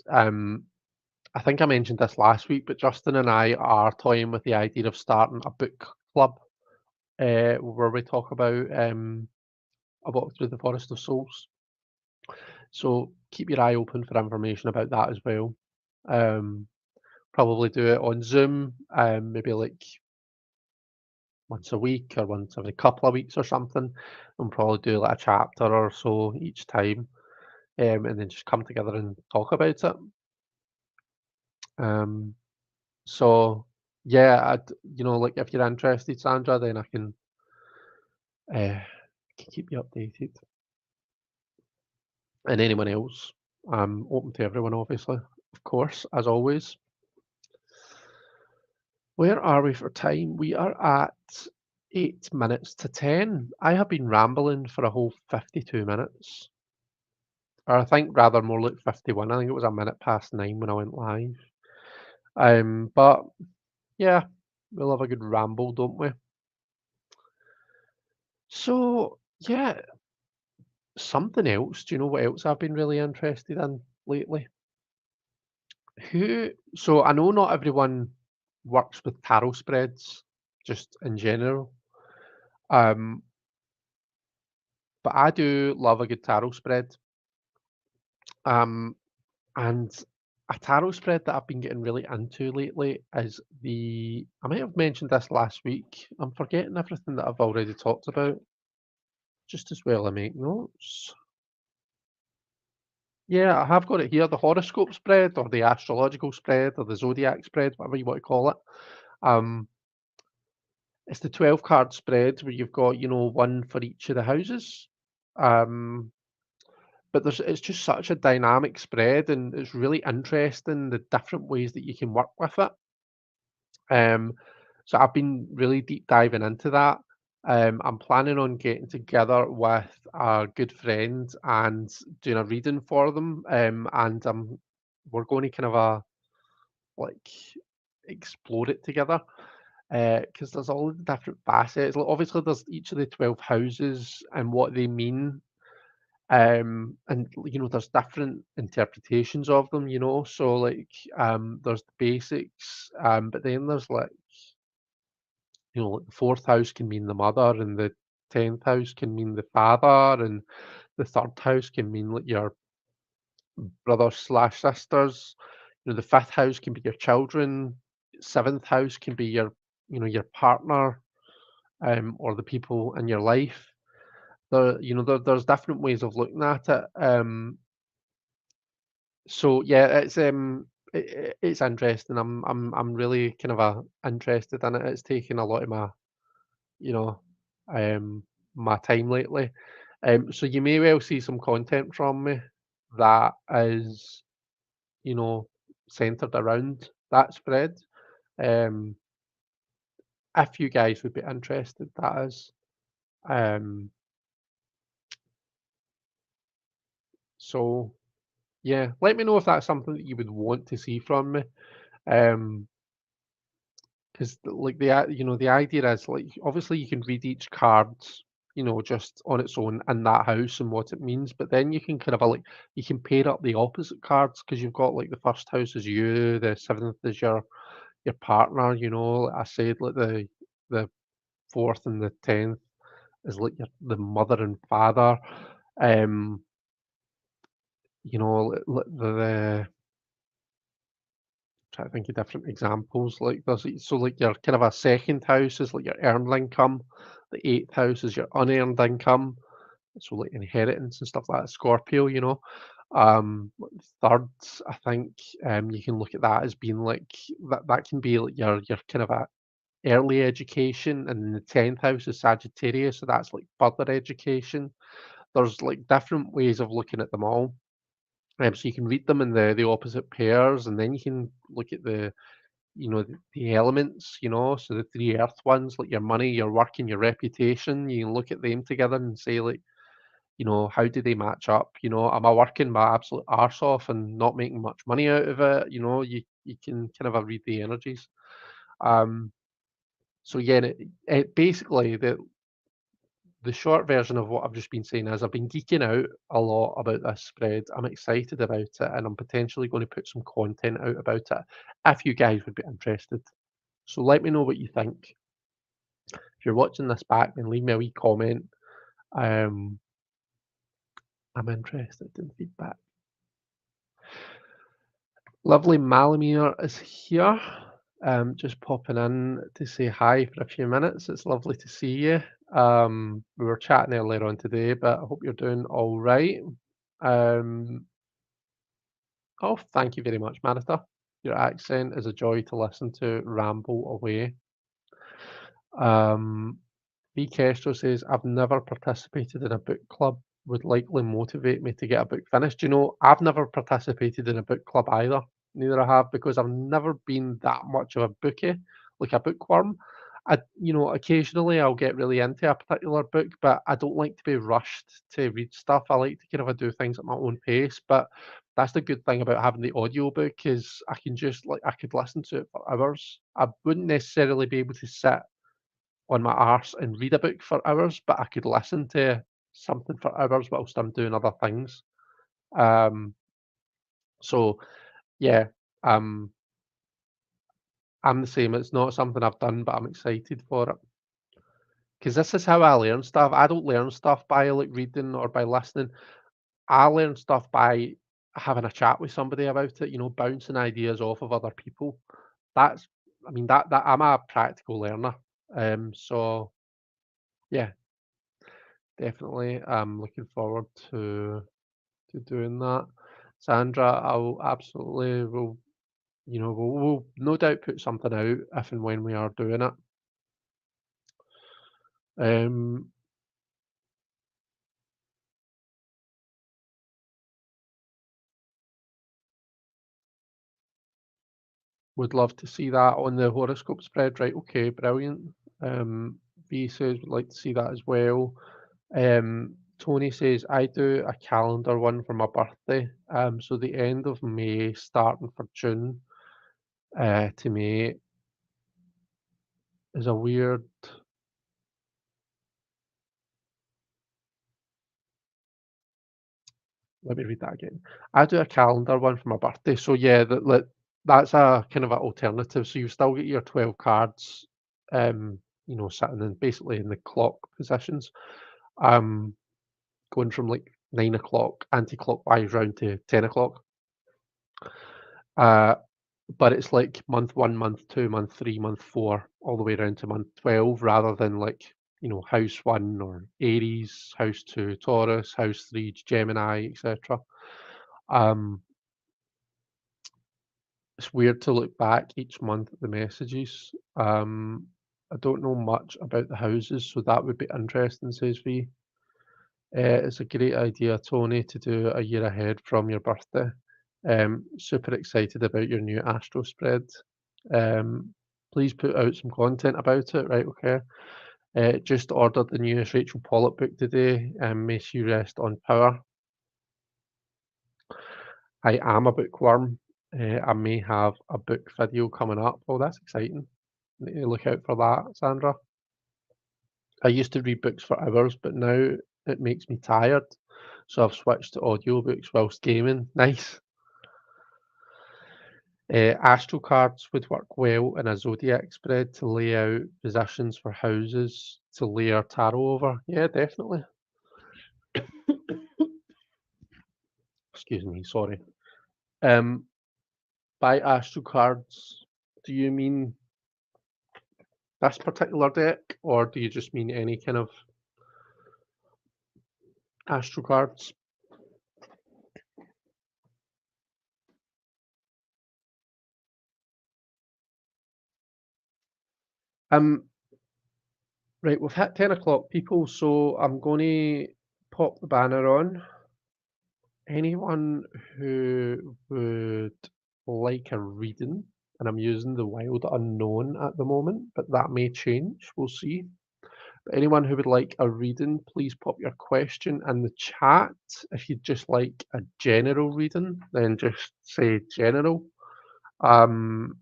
I think I mentioned this last week, but Justin and I are toying with the idea of starting a book club, where we talk about A Walk Through the Forest of Souls. So keep your eye open for information about that as well. Um, Probably do it on Zoom, maybe like once a week or once every couple of weeks or something, and probably do like a chapter or so each time, and then just come together and talk about it. Um, so yeah, like if you're interested, Sandra, then I uh, can keep you updated. And anyone else, I'm open to everyone, obviously, of course, as always. Where are we for time? We are at 8 minutes to 10. I have been rambling for a whole 52 minutes. Or I think rather more like 51. I think it was a minute past 9 when I went live. But yeah, we'll have a good ramble, don't we? So yeah, something else. Do you know what else I've been really interested in lately? So I know not everyone works with tarot spreads, just in general. Um, but I do love a good tarot spread. Um, and a tarot spread that I've been getting really into lately is I might have mentioned this last week. I'm forgetting everything that I've already talked about, just as well I make notes. Yeah, I have got it here, the horoscope spread or the astrological spread or the zodiac spread, whatever you want to call it. Um, it's the 12 card spread where you've got, one for each of the houses. Um, but it's just such a dynamic spread and it's really interesting the different ways that you can work with it. Um, so I've been really deep diving into that. I'm planning on getting together with a good friend and doing a reading for them. And we're going to kind of like explore it together because there's all the different facets. Like, obviously, there's each of the 12 houses and what they mean. And there's different interpretations of them. So like there's the basics, but then there's like like the fourth house can mean the mother, and the 10th house can mean the father, and the third house can mean like your brothers slash sisters. The fifth house can be your children. Seventh house can be your partner, or the people in your life. There's different ways of looking at it. So yeah, it's interesting. I'm really kind of interested in it. It's taken a lot of you know, um, my time lately. So you may well see some content from me that is, you know, centered around that spread. Um, if you guys would be interested, that is. Um, so yeah, let me know if that's something that you would want to see from me. Um, because like the idea is like obviously you can read each card, just on its own in that house and what it means, but then you can kind of like you can pair up the opposite cards because you've got like the first house is you, the seventh is your partner, like I said, like the fourth and the 10th is like the mother and father. Um, the trying to think of different examples. Like so like your kind of a second house is like your earned income. The eighth house is your unearned income. So like inheritance and stuff like that. Scorpio, third, I think you can look at that as being like that can be like your kind of a early education, and then the 10th house is Sagittarius, so that's like further education. There's like different ways of looking at them all. So you can read them in the opposite pairs, and then you can look at the elements, so the three earth ones, like your money, your work, and your reputation. You can look at them together and say, like, how do they match up? Am I working my absolute arse off and not making much money out of it? You can kind of read the energies. Um, so yeah, it basically the short version of what I've just been saying is I've been geeking out a lot about this spread. I'm excited about it, and I'm potentially going to put some content out about it if you guys would be interested. So let me know what you think. If you're watching this back, then leave me a wee comment. Um, I'm interested in feedback. Lovely Malamir is here. Just popping in to say hi for a few minutes. It's lovely to see you. We were chatting earlier on today, but I hope you're doing all right. Um, oh, thank you very much, Marita. Your accent is a joy to listen to ramble away. Um, V. Kestrel says, I've never participated in a book club, would likely motivate me to get a book finished. You know, I've never participated in a book club either. Neither I have because I've never been that much of a bookie, like a bookworm. Occasionally I'll get really into a particular book, but I don't like to be rushed to read stuff. I like to kind of do things at my own pace. But that's the good thing about having the audiobook is I can just like I could listen to it for hours. I wouldn't necessarily be able to sit on my arse and read a book for hours, but I could listen to something for hours whilst I'm doing other things. Um, so yeah, um, I'm the same. It's not something I've done, but I'm excited for it because this is how I learn stuff. I don't learn stuff by like reading or by listening. I learn stuff by having a chat with somebody about it. You know, bouncing ideas off of other people. That's, I mean, that I'm a practical learner. So yeah, definitely. I'm looking forward to doing that. Sandra, I'll absolutely will we'll no doubt put something out if and when we are doing it. Um, would love to see that on the horoscope spread. Right, okay, brilliant. Um, V says would like to see that as well. Tony says I do a calendar one for my birthday. So the end of May, starting for June, to May is a weird. Let me read that again. I do a calendar one for my birthday, so yeah, that's a kind of an alternative. So you still get your 12 cards, sitting in basically in the clock positions, um, going from like 9 o'clock anti-clockwise round to 10 o'clock. Uh, but it's like month one, month two, month three, month four, all the way around to month 12, rather than like, house one or Aries, house two, Taurus, house three, Gemini, etc. Um, It's weird to look back each month at the messages. I don't know much about the houses, so that would be interesting, says V. It's a great idea, Tony, to do a year ahead from your birthday. Super excited about your new Astro spread. Please put out some content about it, right? Okay. Just ordered the newest Rachel Pollitt book today, May She Rest on Power. I am a bookworm. I may have a book video coming up. Oh, that's exciting. Need to look out for that, Sandra. I used to read books for hours, but now it makes me tired. So I've switched to audiobooks whilst gaming. Nice. Astral cards would work well in a zodiac spread to lay out positions for houses to layer tarot over. Yeah, definitely. Excuse me, sorry. Um, by astral cards, do you mean this particular deck, or do you just mean any kind of astral cards? Um, right, we've hit 10 o'clock, people, so I'm going to pop the banner on. Anyone who would like a reading, and I'm using the wild unknown at the moment, but that may change, we'll see. But anyone who would like a reading, please pop your question in the chat. If you'd just like a general reading, then just say general. Um,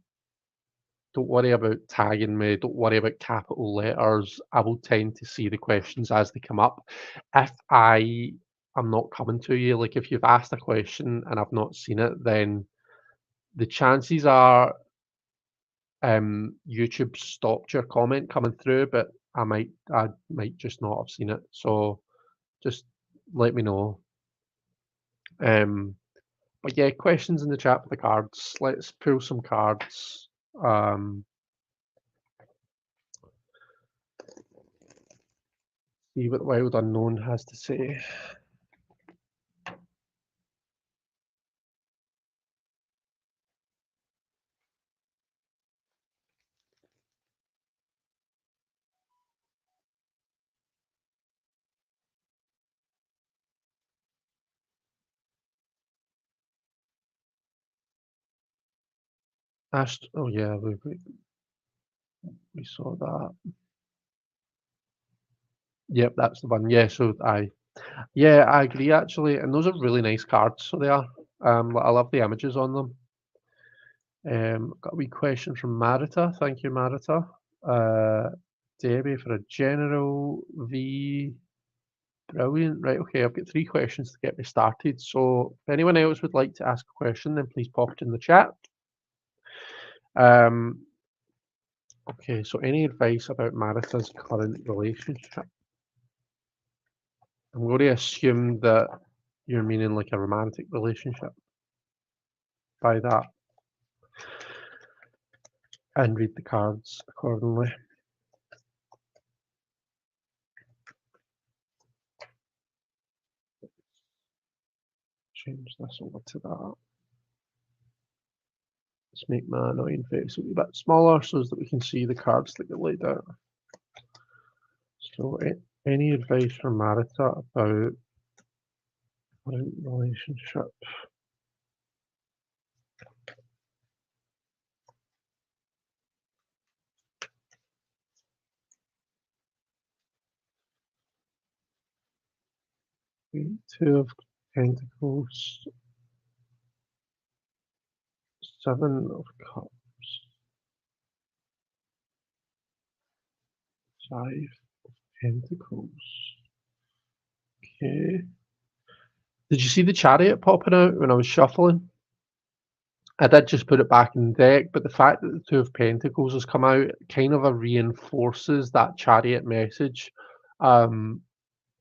don't worry about tagging me. Don't worry about capital letters. I will tend to see the questions as they come up. If I am not coming to you, like if you've asked a question and I've not seen it, then the chances are YouTube stopped your comment coming through, but I might just not have seen it. So just let me know. Um, But yeah, questions in the chat for the cards. Let's pull some cards. Um, See what the Wild Unknown has to say. Oh yeah, we saw that. Yep, that's the one. Yeah, so yeah, I agree actually, and those are really nice cards. So they are. I love the images on them. Got a wee question from Marita. Thank you, Marita. Uh, Debbie for a general V. Brilliant. Right. Okay. I've got three questions to get me started. So if anyone else would like to ask a question, then please pop it in the chat. Um, okay. So any advice about Marita's current relationship? I'm going to assume that you're meaning like a romantic relationship by that and read the cards accordingly. Change this over to that. Let's make my annoying face a wee bit smaller so that we can see the cards that get laid out. So, any advice from Marita about current relationship? Two of Pentacles, Seven of Cups, Five of Pentacles. Okay. Did you see the Chariot popping out when I was shuffling? I did just put it back in the deck, but the fact that the Two of Pentacles has come out kind of reinforces that Chariot message. Um,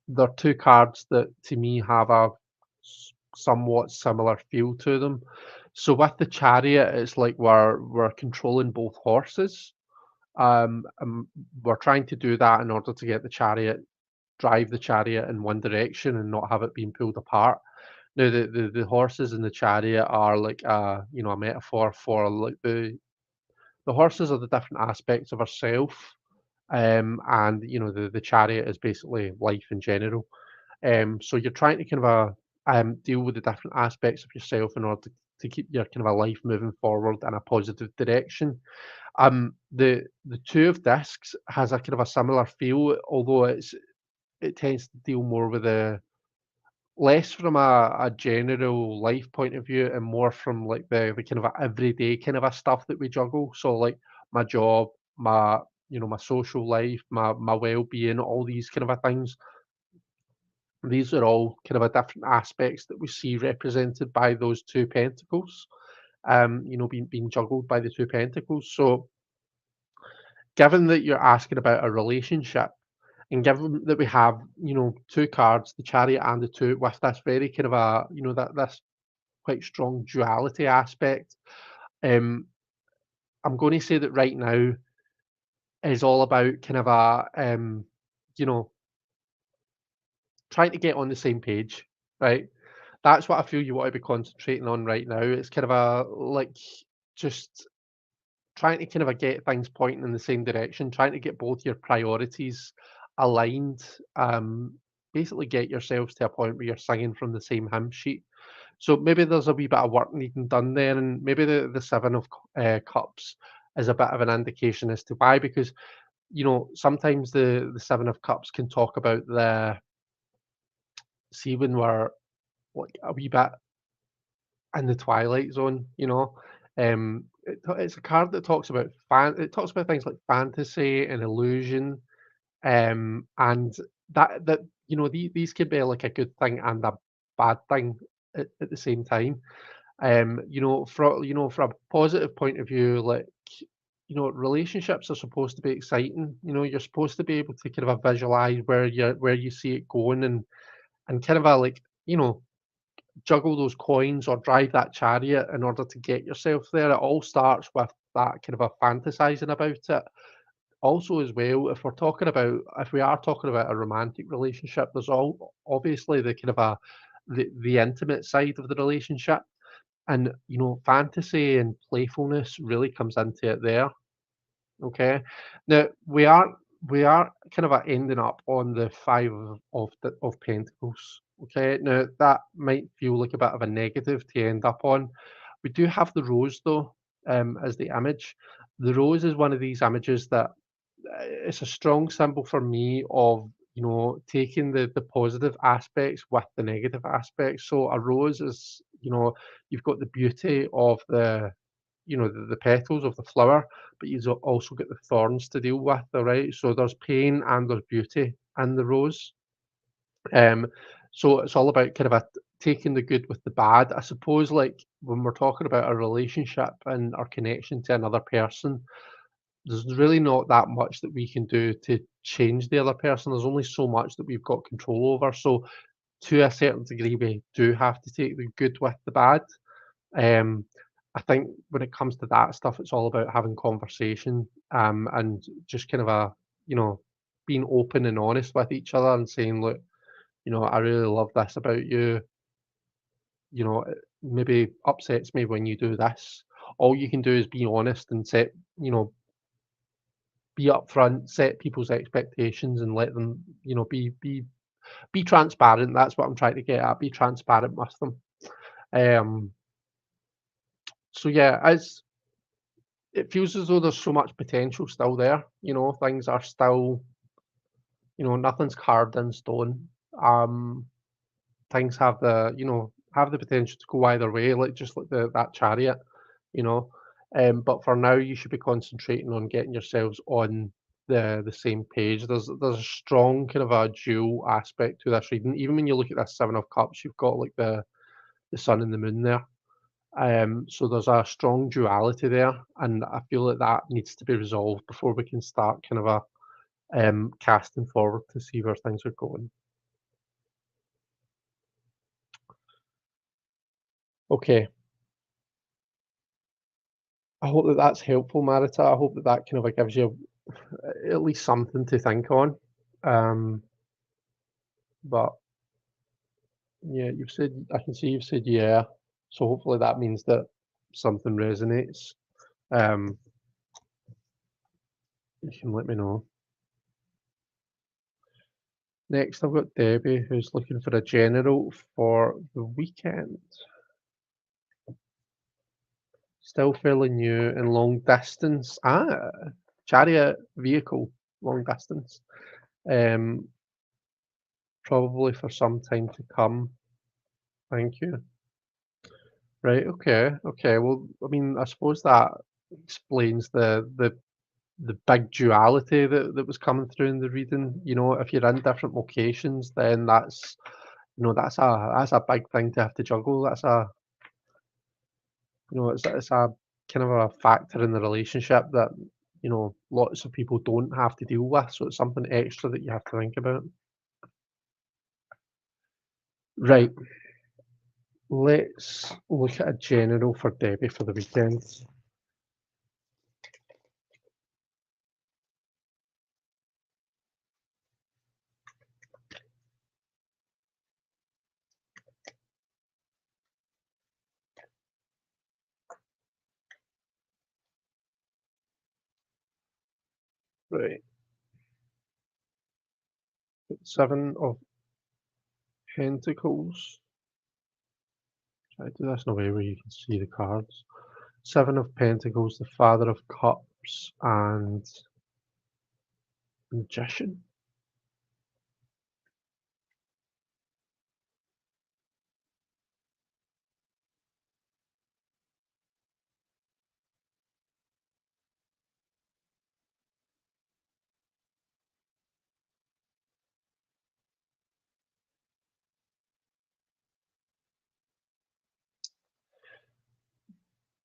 they're two cards that to me have a somewhat similar feel to them. So with the Chariot, it's like we're controlling both horses. And we're trying to do that in order to get the Chariot, drive the Chariot in one direction and not have it being pulled apart. Now the horses in the Chariot are like a metaphor for like the horses are the different aspects of ourself. And the Chariot is basically life in general. So you're trying to kind of deal with the different aspects of yourself in order to keep your kind of a life moving forward in a positive direction. The Two of Discs has a kind of a similar feel, although it tends to deal more with the less from a general life point of view and more from like the kind of a everyday kind of a stuff that we juggle. So like my job, my social life, my well-being, all these kind of a things. These are all kind of a different aspects that we see represented by those two pentacles, being juggled by the two pentacles. So given that you're asking about a relationship, and given that we have, two cards, the Chariot and the Two, with this very kind of that this quite strong duality aspect, um, I'm going to say that right now is all about kind of you know, trying to get on the same page, right? That's what I feel you want to be concentrating on right now. It's kind of just trying to kind of get things pointing in the same direction, trying to get both your priorities aligned. Basically, get yourselves to a point where you're singing from the same hymn sheet. So maybe there's a wee bit of work needing done there, and maybe the Seven of Cups is a bit of an indication as to why, because sometimes the Seven of Cups can talk about see when we're like a wee bit in the twilight zone. It's a card that talks about it talks about things like fantasy and illusion, and these could be like a good thing and a bad thing at the same time. For a positive point of view, like relationships are supposed to be exciting. You're supposed to be able to kind of visualize where you see it going, and kind of a like juggle those coins or drive that chariot in order to get yourself there. It all starts with that kind of a fantasizing about it. Also, as well, if we are talking about a romantic relationship, there's all obviously the kind of the intimate side of the relationship, and fantasy and playfulness really comes into it there. Okay. Now we are kind of ending up on the five of pentacles. Okay. Now that might feel like a bit of a negative to end up on. We do have the rose though, as the image. The rose is one of these images that it's a strong symbol for me of taking the positive aspects with the negative aspects. So a rose is you've got the beauty of the petals of the flower, but you've also got the thorns to deal with, all right? So there's pain and there's beauty in the rose. Um, so it's all about kind of taking the good with the bad. I suppose, like when we're talking about a relationship and our connection to another person, there's really not that much that we can do to change the other person. There's only so much that we've got control over. So to a certain degree, we do have to take the good with the bad. Um, I think when it comes to that stuff, it's all about having conversation, and just kind of you know, being open and honest with each other and saying, look, I really love this about you. It maybe upsets me when you do this. All you can do is be honest and be upfront, set people's expectations, and let them, be transparent. That's what I'm trying to get at. Be transparent with them. Um, so yeah, it feels as though there's so much potential still there. Things are still, nothing's carved in stone. Things have the potential to go either way, like just like that chariot, you know. But for now, you should be concentrating on getting yourselves on the same page. There's a strong kind of a dual aspect to this reading. Even when you look at this Seven of Cups, you've got like the sun and the moon there. So there's a strong duality there, and I feel like that needs to be resolved before we can start kind of casting forward to see where things are going. Okay, I hope that that's helpful, Marita. I hope that that kind of gives you at least something to think on. Um, but yeah, I can see you've said yeah, so hopefully that means that something resonates. Um, you can let me know. Next, I've got Debbie, who's looking for a general for the weekend. Still fairly new and long distance. Chariot vehicle, long distance. Um, Probably for some time to come. Thank you. Right, okay, okay. Well, I mean, I suppose that explains the big duality that was coming through in the reading. If you're in different locations, then that's a big thing to have to juggle. It's a kind of a factor in the relationship that lots of people don't have to deal with. So it's something extra that you have to think about. Right. Let's look at a general for Debbie for the weekend. Right. Seven of Pentacles. Try to do this in a way where you can see the cards. Seven of Pentacles, the Father of Cups, and Magician.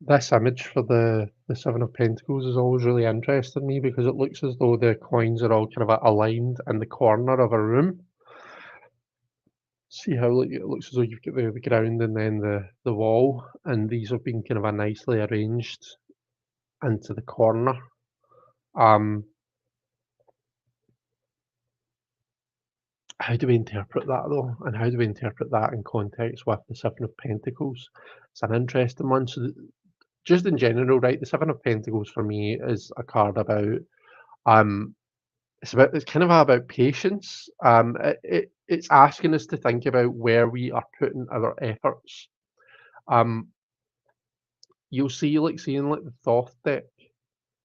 This image for the Seven of Pentacles has always really interested me because it looks as though the coins are all kind of aligned in the corner of a room. See how like it looks as though you've got the ground and then the wall, and these have been kind of a nicely arranged into the corner. Um, how do we interpret that though? And how do we interpret that in context with the Seven of Pentacles? It's an interesting one. So just in general, right, the Seven of Pentacles for me is a card about um it's kind of about patience. It's asking us to think about where we are putting our efforts. Um, you'll see like seeing like the Thoth deck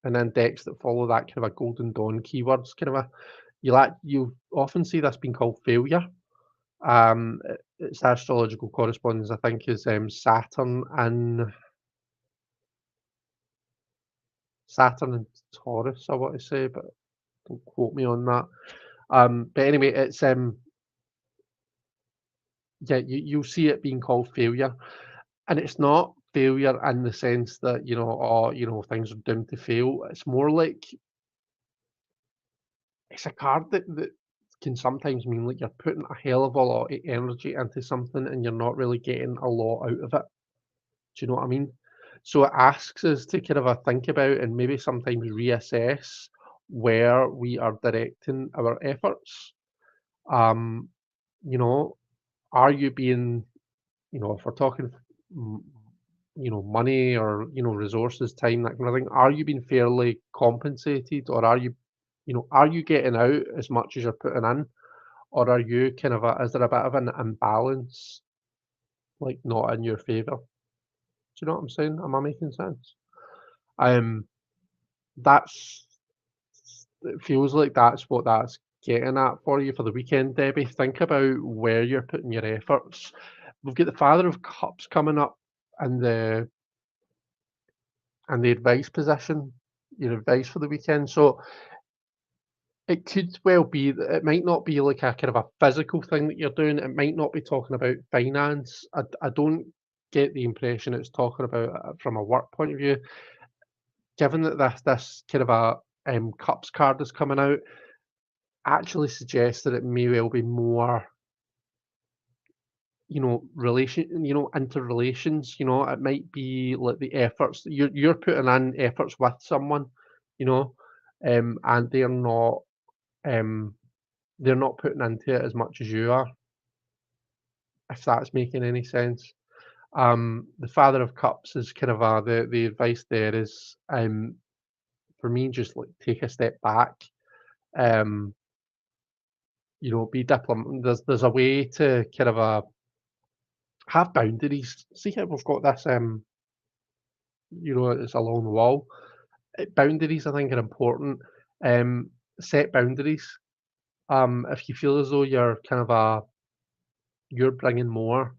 and then decks that follow that kind of a Golden Dawn keywords, kind of a you often see this being called failure. Its astrological correspondence, I think, is Saturn and Taurus. I want to say, but don't quote me on that. But anyway, it's yeah, you'll see it being called failure, and it's not failure in the sense that oh, things are doomed to fail. It's more like it's a card that can sometimes mean like you're putting a hell of a lot of energy into something and you're not really getting a lot out of it. Do you know what I mean? So it asks us to kind of think about and maybe sometimes reassess where we are directing our efforts. Um, you know, are you being, if we're talking, m- money or resources, time, that kind of thing, are you being fairly compensated, or are you getting out as much as you're putting in, or are you kind of is there a bit of an imbalance, like not in your favour? Do you know what I'm saying? Am I making sense? Um, that's it feels like that's what that's getting at for you for the weekend, Debbie. Think about where you're putting your efforts. We've got the Father of Cups coming up and the advice position, your advice for the weekend. So it could well be that it might not be like a kind of a physical thing that you're doing. It might not be talking about finance. I don't get the impression it's talking about from a work point of view. Given that this kind of a cups card is coming out, actually suggests that it may well be more, interrelations. It might be like the efforts that you're putting in efforts with someone, you know, and um they're not putting into it as much as you are, if that's making any sense. The Father of Cups is kind of the advice there is for me just like take a step back. Um, be diplomatic. There's a way to kind of have boundaries. See how we've got this it's along the wall. Boundaries I think are important. Um, set boundaries. If you feel as though you're bringing more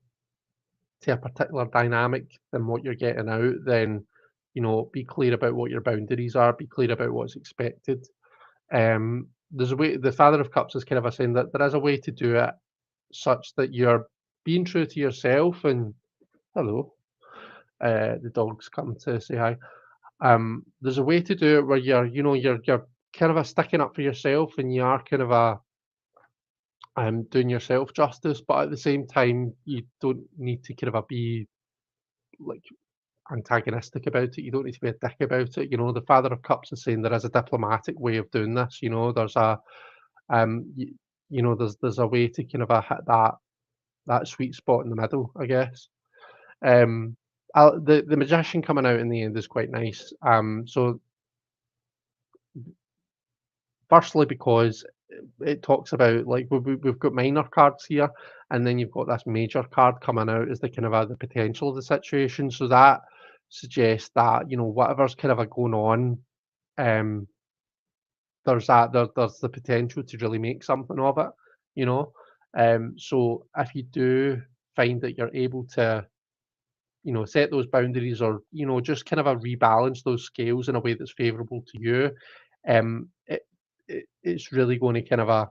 to a particular dynamic than what you're getting out, then be clear about what your boundaries are. Be clear about what's expected. There's a way. The Father of Cups is kind of a saying that there is a way to do it such that you're being true to yourself. And hello, the dogs come to say hi. There's a way to do it where you're kind of sticking up for yourself, and you are kind of doing yourself justice, but at the same time, you don't need to kind of be like antagonistic about it. You don't need to be a dick about it. The Father of Cups is saying there is a diplomatic way of doing this. There's a there's a way to kind of hit that sweet spot in the middle, I guess. The magician coming out in the end is quite nice. So firstly, because it talks about like we've got minor cards here, and then you've got this major card coming out as the kind of the potential of the situation. So that suggests that whatever's kind of going on, um, there's the potential to really make something of it. You know, so if you do find that you're able to set those boundaries, or just kind of rebalance those scales in a way that's favorable to you, it's really going to kind of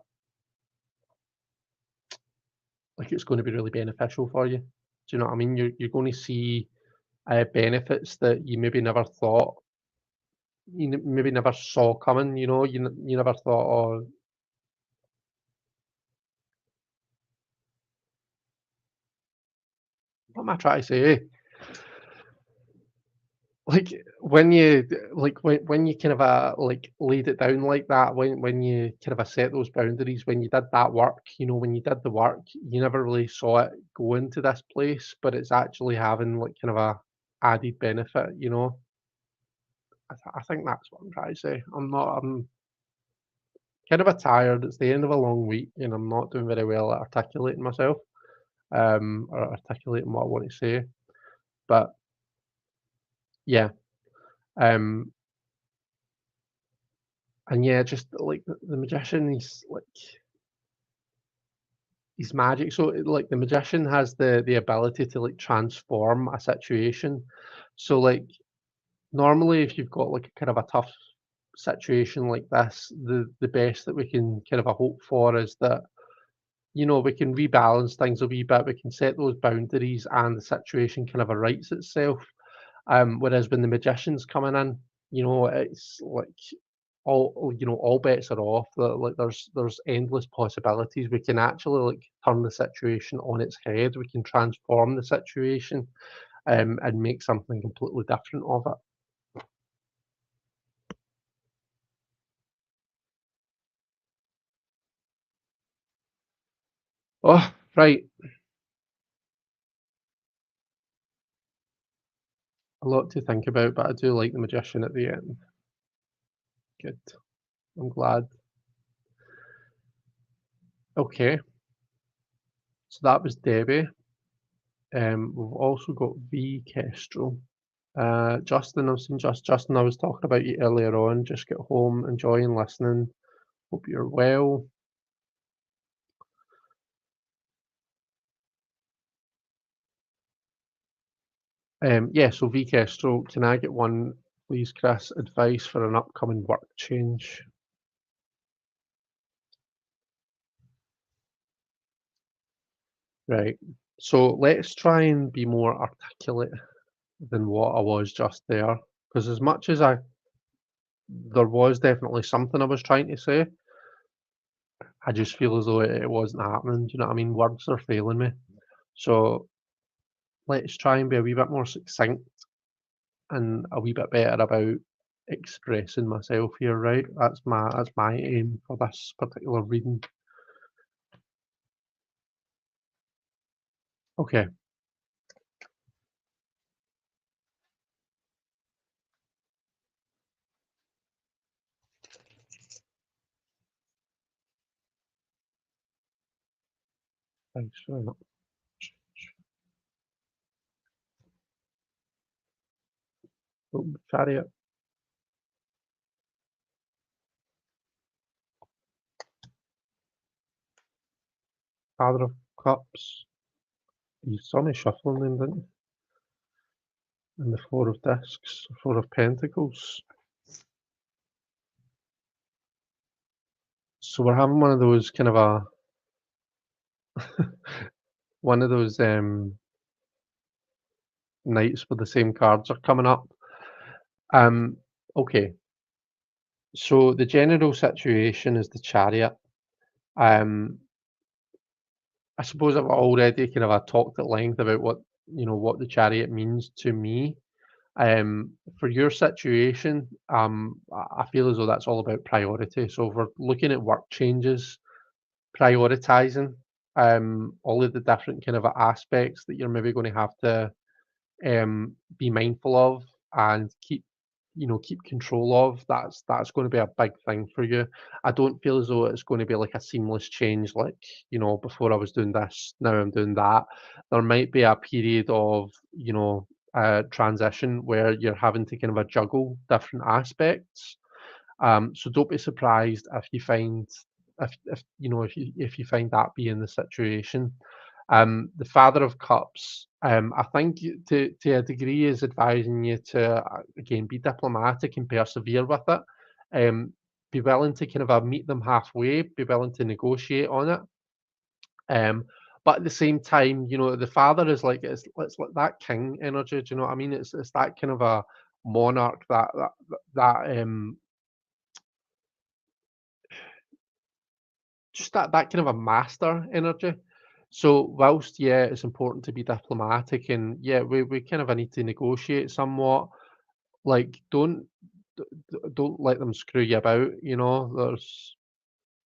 it's going to be really beneficial for you. Do you know what I mean? You're going to see benefits that you maybe never thought, maybe never saw coming. You never thought, oh, what am I trying to say? Like, when you when you kind of, like, laid it down like that, when you kind of, set those boundaries, when you did that work, when you did the work, you never really saw it going to this place, but it's actually having, like, kind of a added benefit, you know? I think that's what I'm trying to say. I'm kind of, tired, it's the end of a long week, and I'm not doing very well at articulating myself, or articulating what I want to say, but yeah, um, and yeah, just, like, the magician, he's magic. So, like, the magician has the ability to, like, transform a situation. So, like, normally, if you've got, like, a kind of a tough situation like this, the best that we can kind of a hope for is that, we can rebalance things a wee bit, we can set those boundaries, and the situation kind of rights itself. Whereas when the magician's coming in, it's like all bets are off. Like, there's endless possibilities. We can actually, like, turn the situation on its head. We can transform the situation, and make something completely different of it. Oh, right. A lot to think about, but I do like the magician at the end. Good. I'm glad. Okay, so that was Debbie. We've also got V Kestrel. Justin, I've seen Justin. I was talking about you earlier on. Just get home, enjoying listening. Hope you're well. Yeah, so V Kestrel, can I get one, please, Chris? Advice for an upcoming work change. Right. So let's try and be more articulate than what I was just there. Because as much as there was definitely something I was trying to say, I just feel as though it wasn't happening. Do you know what I mean? Words are failing me. So let's try and be a wee bit more succinct and a wee bit better about expressing myself here, right? That's my aim for this particular reading. Okay, thanks very much. Oh, chariot, Father of Cups. You saw me shuffling them, didn't you? And the Four of Discs, Four of Pentacles. So we're having one of those kind of one of those nights where the same cards are coming up. Um, okay, so the general situation is the Chariot. Um, I suppose I've already kind of talked at length about what the Chariot means to me. For your situation, I feel as though that's all about priority. So if we're looking at work changes, prioritizing all of the different kind of aspects that you're maybe going to have to be mindful of and keep control of. That's going to be a big thing for you. I don't feel as though it's going to be like a seamless change, like before I was doing this, now I'm doing that. There might be a period of transition where you're having to kind of juggle different aspects. So don't be surprised if you find if you find that being the situation. The Father of Cups, I think to a degree is advising you to again be diplomatic and persevere with it. Be willing to kind of meet them halfway, be willing to negotiate on it. But at the same time, the father is like it's like that king energy. Do you know what I mean? It's that kind of a monarch that just that kind of a master energy. So whilst, yeah, it's important to be diplomatic and yeah, we kind of need to negotiate somewhat, like don't let them screw you about, you know. There's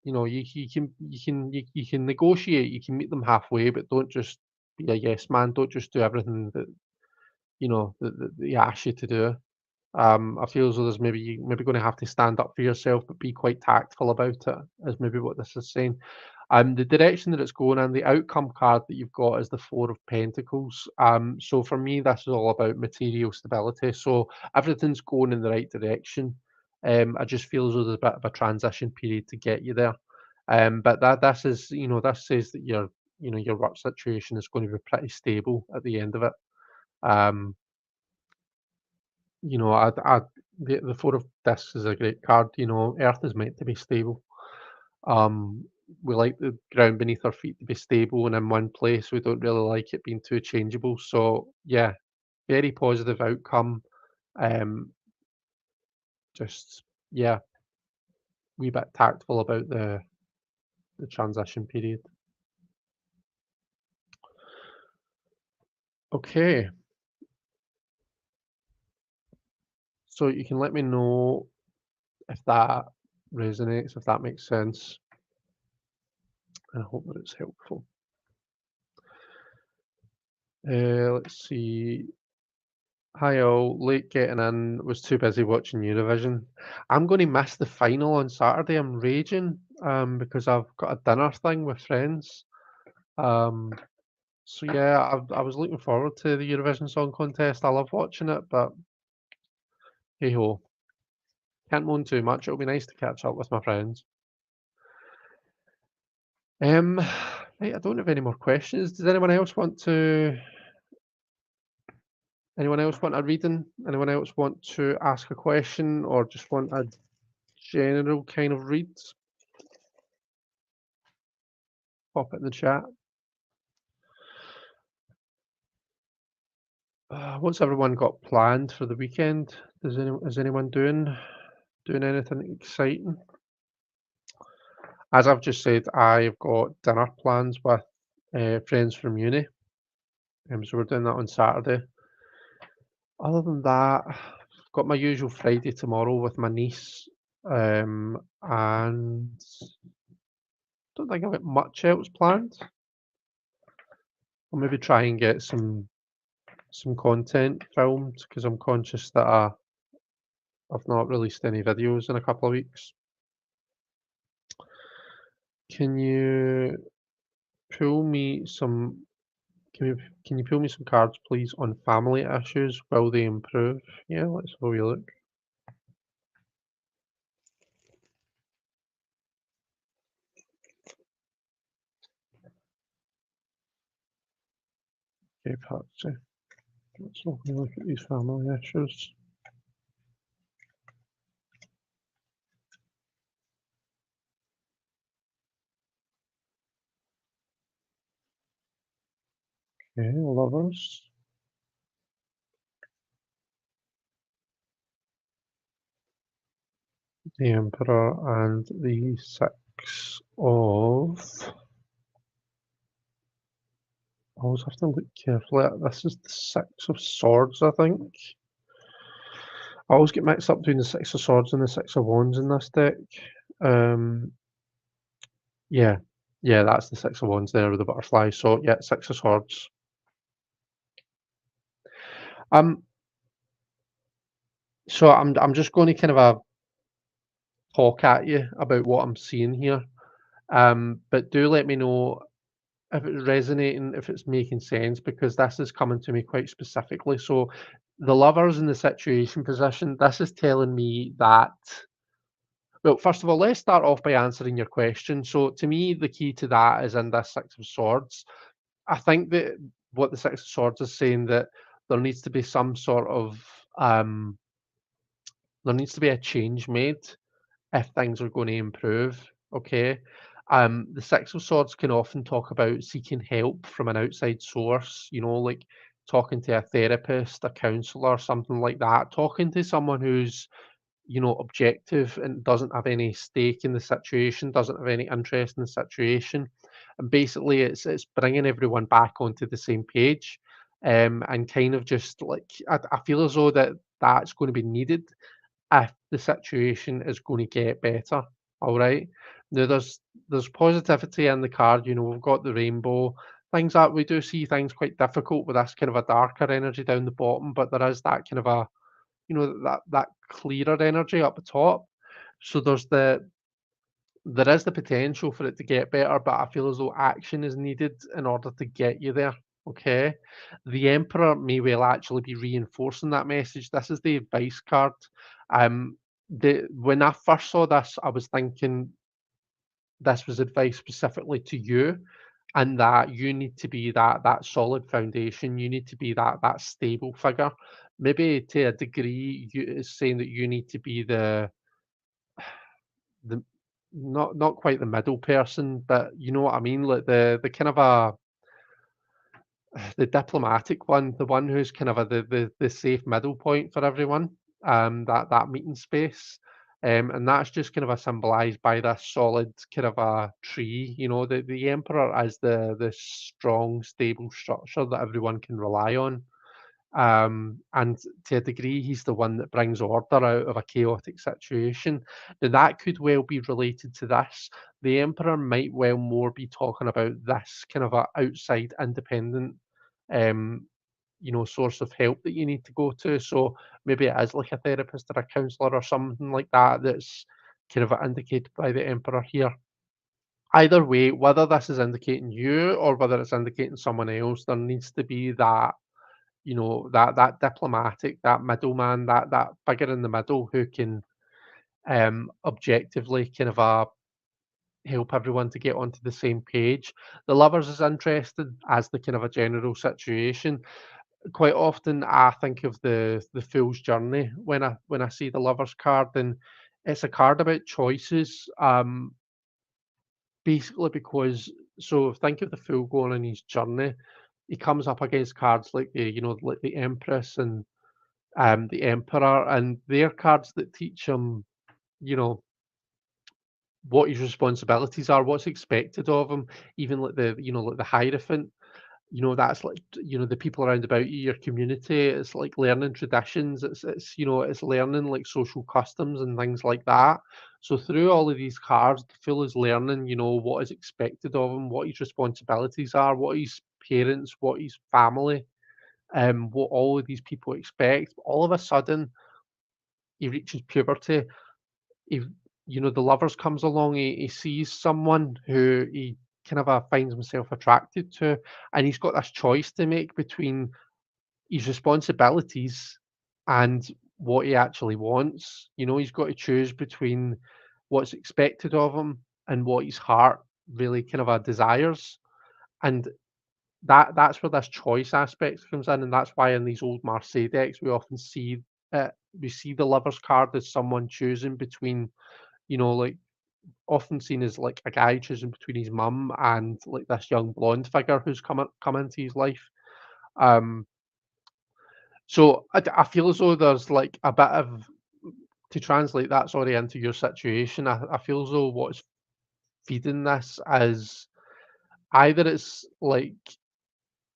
you can negotiate, you can meet them halfway, but don't just be a yes man. Don't just do everything that that they ask you to do. I feel as though there's maybe going to have to stand up for yourself, but be quite tactful about it. Is maybe what this is saying. The direction that it's going and the outcome card that you've got is the Four of Pentacles. So for me, this is all about material stability. So everything's going in the right direction. I just feel as though there's a bit of a transition period to get you there. But that this is, this says that your work situation is going to be pretty stable at the end of it. Um, the Four of Discs is a great card. Earth is meant to be stable. Um, we like the ground beneath our feet to be stable and in one place. We don't really like it being too changeable. So yeah, very positive outcome. Um, just yeah, wee bit tactful about the transition period. Okay, so you can let me know if that resonates, if that makes sense. I hope that it's helpful. Let's see. Hi all, late getting in, was too busy watching Eurovision. I'm going to miss the final on Saturday. I'm raging because I've got a dinner thing with friends. Um, so yeah, I was looking forward to the Eurovision Song Contest. I love watching it, but hey ho, can't moan too much. It'll be nice to catch up with my friends. Um, right, I don't have any more questions. Does anyone else want a reading? Anyone else want to ask a question or just want a general kind of read? Pop it in the chat. What's everyone got planned for the weekend? Is anyone doing anything exciting? As I've just said, I've got dinner plans with friends from uni, so we're doing that on Saturday. Other than that, I've got my usual Friday tomorrow with my niece, and don't think I've got much else planned. I'll maybe try and get some content filmed because I'm conscious that I've not released any videos in a couple of weeks. Can you pull me some can you pull me some cards, please, on family issues? Will they improve? Yeah, let's have a wee look. Okay, Patsy. Let's have a look at these family issues. Okay, lovers. The Emperor and the Six of... I always have to look carefully at this. Is the Six of Swords, I think. I always get mixed up between the Six of Swords and the Six of Wands in this deck. Um, yeah, yeah, that's the Six of Wands there with the butterfly. So yeah, Six of Swords. Um, so I'm just going to kind of talk at you about what I'm seeing here. But do let me know if it's resonating, if it's making sense, because this is coming to me quite specifically. So the lovers in the situation position, this is telling me that. Well, first of all, let's start off by answering your question. So to me, the key to that is in this Six of Swords. I think that what the Six of Swords is saying that there needs to be some sort of there needs to be a change made if things are going to improve. Okay. The Six of Swords can often talk about seeking help from an outside source, like talking to a therapist, a counselor, something like that, talking to someone who's, objective and doesn't have any stake in the situation, doesn't have any interest in the situation. and basically it's bringing everyone back onto the same page, and kind of just like I feel as though that's going to be needed if the situation is going to get better. All right. Now there's positivity in the card. We've got the rainbow. Things that we do see things quite difficult with this kind of a darker energy down the bottom, but there is that kind of a that clearer energy up the top. So there is the potential for it to get better, but I feel as though action is needed in order to get you there. Okay. The Emperor may well actually be reinforcing that message. This is the advice card. When I first saw this, I was thinking this was advice specifically to you, and that you need to be that solid foundation. You need to be that stable figure. Maybe to a degree, it's saying that you need to be the not quite the middle person, but you know what I mean, like the kind of the diplomatic one, the one who's kind of the safe middle point for everyone, that meeting space, and that's just kind of a symbolised by this solid kind of a tree. The emperor is the strong, stable structure that everyone can rely on. And to a degree, he's the one that brings order out of a chaotic situation. Now, that could well be related to this. The Emperor might well more be talking about this kind of a outside independent, um, source of help that you need to go to. So maybe it is like a therapist or a counselor or something like that that's kind of indicated by the Emperor here. Either way, whether this is indicating you or whether it's indicating someone else, there needs to be that diplomatic, that middleman, that figure in the middle who can objectively kind of help everyone to get onto the same page. The lovers is interested as the kind of a general situation. Quite often, I think of the fool's journey when I see the lovers card, and it's a card about choices. Basically, because so think of the fool going on his journey. He comes up against cards like the Empress and the Emperor, and they're cards that teach him, you know, what his responsibilities are, what's expected of him. Even like the Hierophant, that's like the people around about you, your community. It's like learning traditions. It's learning like social customs and things like that. So through all of these cards, the fool is learning, what is expected of him, what his responsibilities are, what his parents, what his family, what all of these people expect. All of a sudden, he reaches puberty. He, the lovers comes along. He sees someone who he kind of finds himself attracted to, and he's got this choice to make between his responsibilities and what he actually wants. He's got to choose between what's expected of him and what his heart really kind of desires. And that's where this choice aspect comes in, and that's why in these old Marseille decks we often see we see the lovers card as someone choosing between, like often seen as like a guy choosing between his mum and like this young blonde figure who's come into his life. Um, so I feel as though there's like a bit of to translate that, sorry, into your situation. I feel as though what's feeding this is either it's like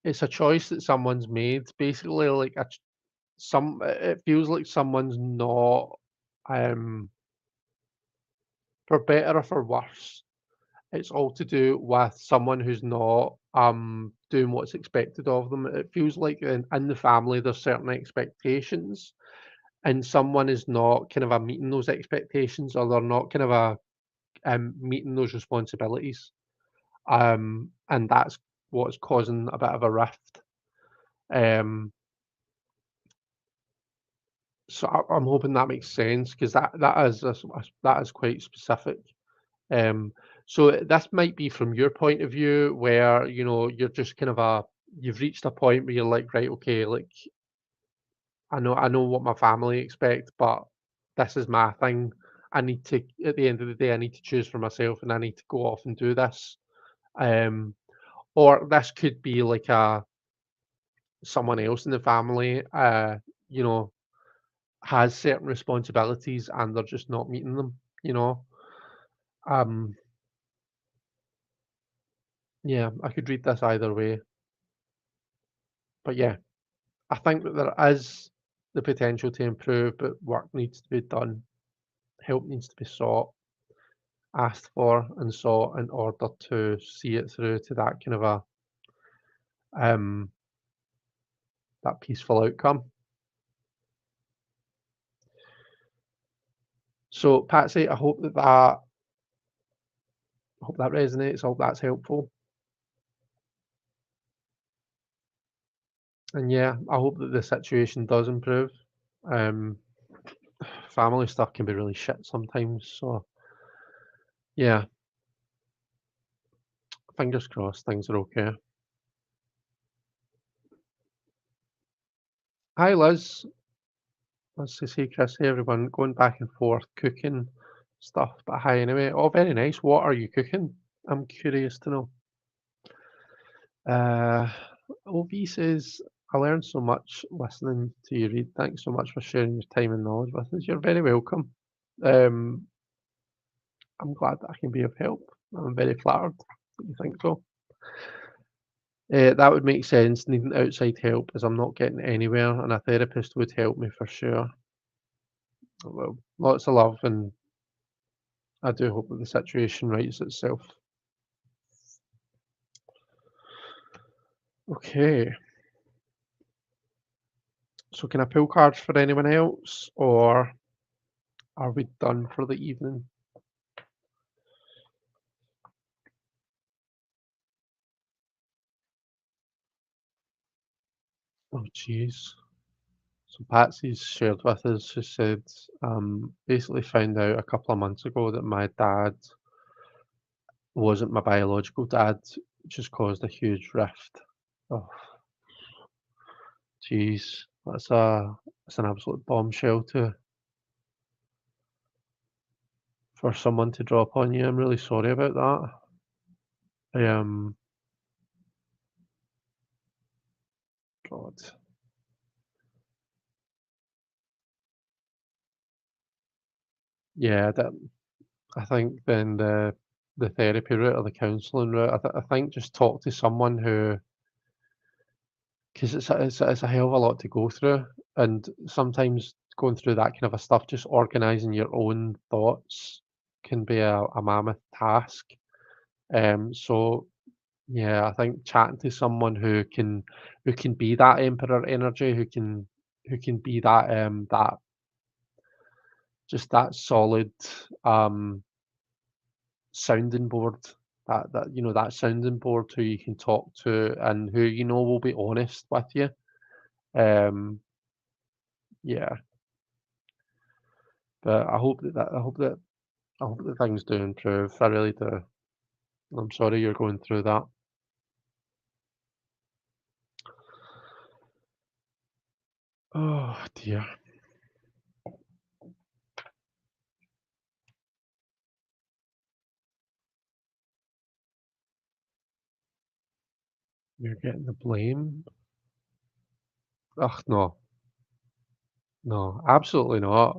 it's a choice that someone's made, basically like it feels like someone's not, um, for better or for worse. It's all to do with someone who's not doing what's expected of them. It feels like in the family there's certain expectations, and someone is not kind of meeting those expectations, or they're not kind of meeting those responsibilities. And that's what's causing a bit of a rift. Um, so I'm hoping that makes sense, because that is quite specific. Um, so this might be from your point of view where, you're just kind of you've reached a point where you're like, right, okay, like I know what my family expect, but this is my thing. I need to, at the end of the day, I need to choose for myself, and I need to go off and do this. Um, or this could be like someone else in the family, you know, has certain responsibilities and they're just not meeting them, you know. Um, Yeah, I could read this either way. But yeah, I think that there is the potential to improve, but work needs to be done. Help needs to be sought, asked for, and sought in order to see it through to that kind of a um, that peaceful outcome. So, Patsy, I hope that resonates. I hope that's helpful. And yeah, I hope that the situation does improve. Um, Family stuff can be really shit sometimes. So yeah, fingers crossed things are okay. Hi Liz, nice to see Chris. Hey everyone, going back and forth cooking stuff. But hi anyway. Oh, very nice. What are you cooking? I'm curious to know. Uh, OV says, I learned so much listening to you read. Thanks so much for sharing your time and knowledge with us. You're very welcome. Um, I'm glad that I can be of help. I'm very flattered that you think so. That would make sense, needing outside help as I'm not getting anywhere, and a therapist would help me for sure. Well, lots of love, and I do hope that the situation rights itself. Okay, so can I pull cards for anyone else, or are we done for the evening? Oh, jeez. So Patsy's shared with us, she said, basically found out a couple of months ago that my dad wasn't my biological dad, which has caused a huge rift. Oh, jeez, that's an absolute bombshell to for someone to drop on you. I'm really sorry about that. God, yeah, that I think then the therapy route or the counselling route. I think just talk to someone who, because it's a hell of a lot to go through, and sometimes going through that kind of a stuff, just organising your own thoughts can be a mammoth task. So yeah, I think chatting to someone who can be that emperor energy, who can be that that just that solid um sounding board, that that sounding board who you can talk to and who will be honest with you. Um, yeah, but I hope that things do improve. I really do. I'm sorry you're going through that. Oh dear, you're getting the blame. Ugh, no, no, absolutely not.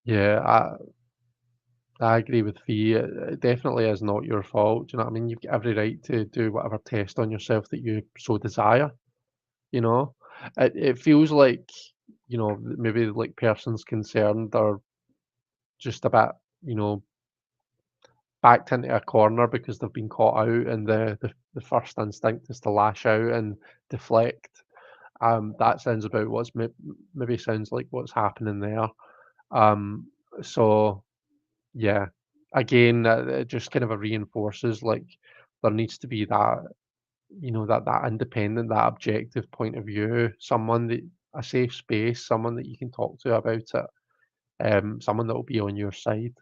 Yeah, I agree with Fee. It definitely is not your fault. Do you know what I mean? You've got every right to do whatever test on yourself that you so desire. You know, it feels like maybe like persons concerned are just a bit you know backed into a corner because they've been caught out, and the first instinct is to lash out and deflect. That sounds about maybe sounds like what's happening there. Um, so yeah, again, it just kind of reinforces like there needs to be that that independent, that objective point of view, someone that a safe space, someone that you can talk to about it, someone that will be on your side.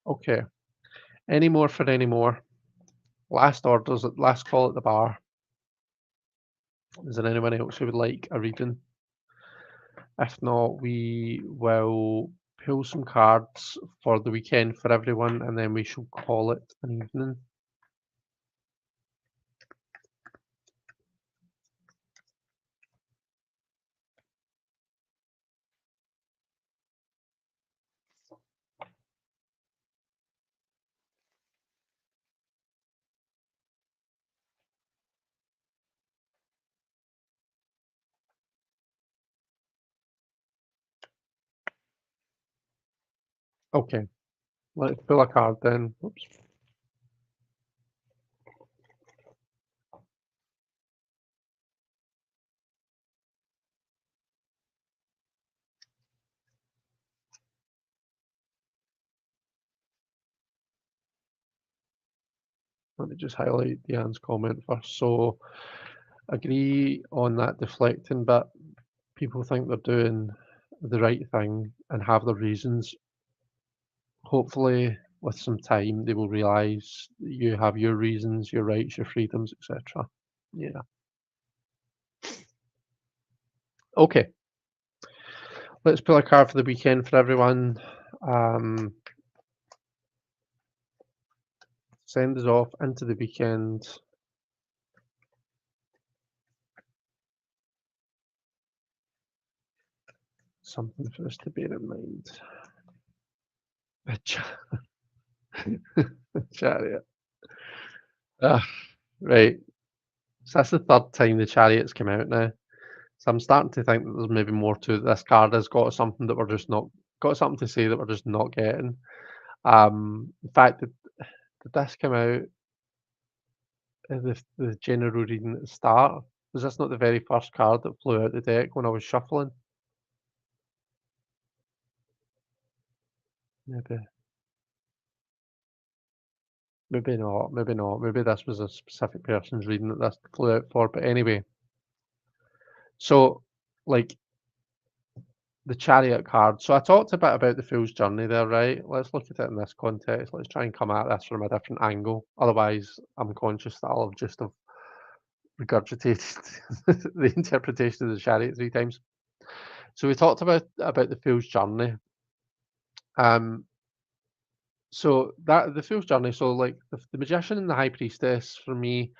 Okay. Any more for any more? Last orders, last call at the bar. Is there anyone else who would like a reading? If not, we will pull some cards for the weekend for everyone, and then we shall call it an evening. Okay, let's pull a card then. Oops. Let me just highlight Deanne's comment first. So, agree on that deflecting bit. People think they're doing the right thing and have their reasons. Hopefully, with some time, they will realise you have your reasons, your rights, your freedoms, etc. Yeah. Okay. Let's pull a card for the weekend for everyone. Um, Send us off into the weekend. Something for us to bear in mind. A chariot. Ah, right. So that's the third time the chariot's come out now. So I'm starting to think that there's maybe more to it. This card has got something that we're just not got something to say that we're just not getting. In fact, did this come out in the general reading at the start? Was this not the very first card that flew out the deck when I was shuffling? Maybe, maybe not. Maybe not. Maybe this was a specific person's reading that this flew out for. But anyway, so like the chariot card. So I talked a bit about the fool's journey there, right? Let's look at it in this context. Let's try and come at this from a different angle. Otherwise, I'm conscious that I'll have just have regurgitated the interpretation of the chariot three times. So we talked about the fool's journey. Um, so that the fool's journey. So like the magician and the high priestess for me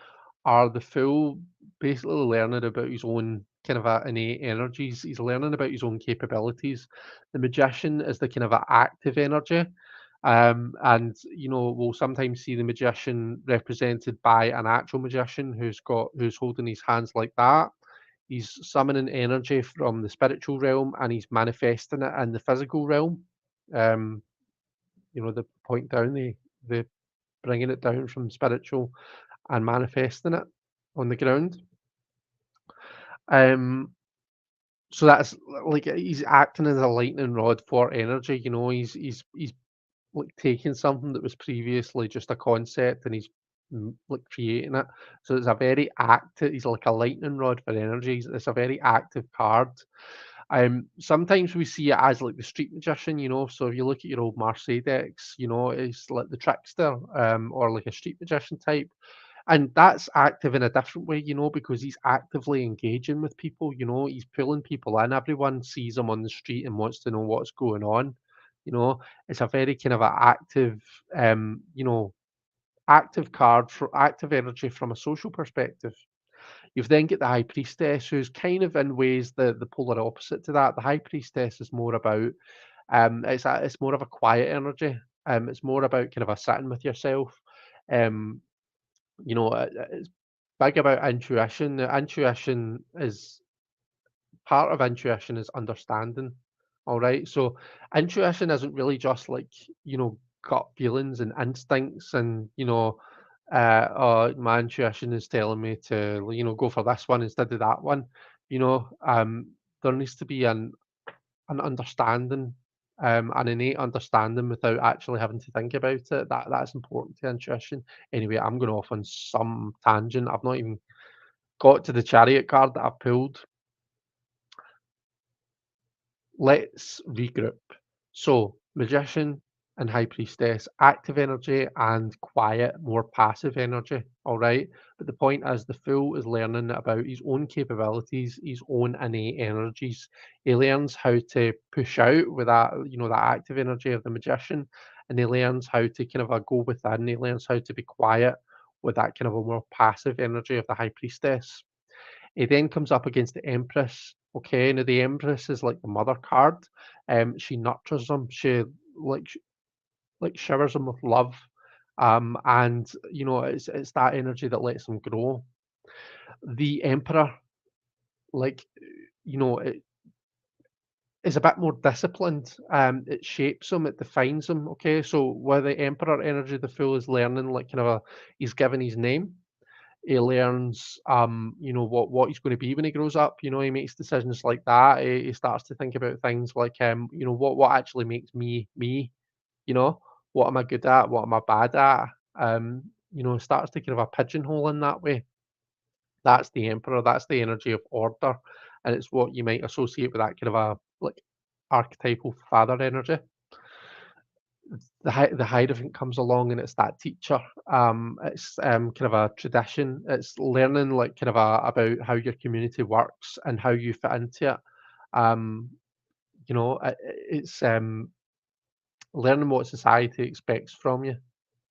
are the fool basically learning about his own kind of innate energies. He's learning about his own capabilities. The magician is the kind of a active energy. And we'll sometimes see the magician represented by an actual magician who's holding his hands like that. He's summoning energy from the spiritual realm and he's manifesting it in the physical realm. Um, the point down, the bringing it down from spiritual and manifesting it on the ground. Um, so that's like he's acting as a lightning rod for energy. He's like taking something that was previously just a concept and he's like creating it. So it's a very active. He's like a lightning rod for energy. It's a very active card. Sometimes we see it as like the street magician. So if you look at your old Marseille decks, it's like the trickster, or like a street magician type. And that's active in a different way, because he's actively engaging with people, he's pulling people in. Everyone sees him on the street and wants to know what's going on. You know, it's a very kind of a active, active card for active energy from a social perspective. You've then got the high priestess, who's kind of in ways the polar opposite to that. The high priestess is more about it's more of a quiet energy. It's more about kind of a sitting with yourself. Um, it's big about intuition. Intuition is part of intuition is understanding. All right. So intuition isn't really just like, gut feelings and instincts and, my intuition is telling me to, go for this one instead of that one. There needs to be an understanding, an innate understanding without actually having to think about it. That's important to intuition. Anyway, I'm going off on some tangent. I've not even got to the chariot card that I pulled. Let's regroup. So, magician, and High Priestess, active energy and quiet, more passive energy. All right. But the point is, the Fool is learning about his own capabilities, his own innate energies. He learns how to push out with that, that active energy of the magician, and he learns how to kind of go within. He learns how to be quiet with that kind of a more passive energy of the High Priestess. He then comes up against the Empress. Okay, now the Empress is like the mother card. She nurtures him. She like showers him with love. And it's that energy that lets him grow. The Emperor, like it is a bit more disciplined. It shapes him, it defines him. Okay, so with the Emperor energy, the Fool is learning like kind of he's given his name. He learns, what he's going to be when he grows up. He makes decisions like that. He starts to think about things like, what actually makes me me. You know, what am I good at? What am I bad at? Starts to kind of a pigeonhole in that way. That's the emperor. That's the energy of order, and it's what you might associate with that kind of a like archetypal father energy. The Hierophant comes along and it's that teacher. It's kind of a tradition. It's learning like kind of about how your community works and how you fit into it. Um, it's learning what society expects from you.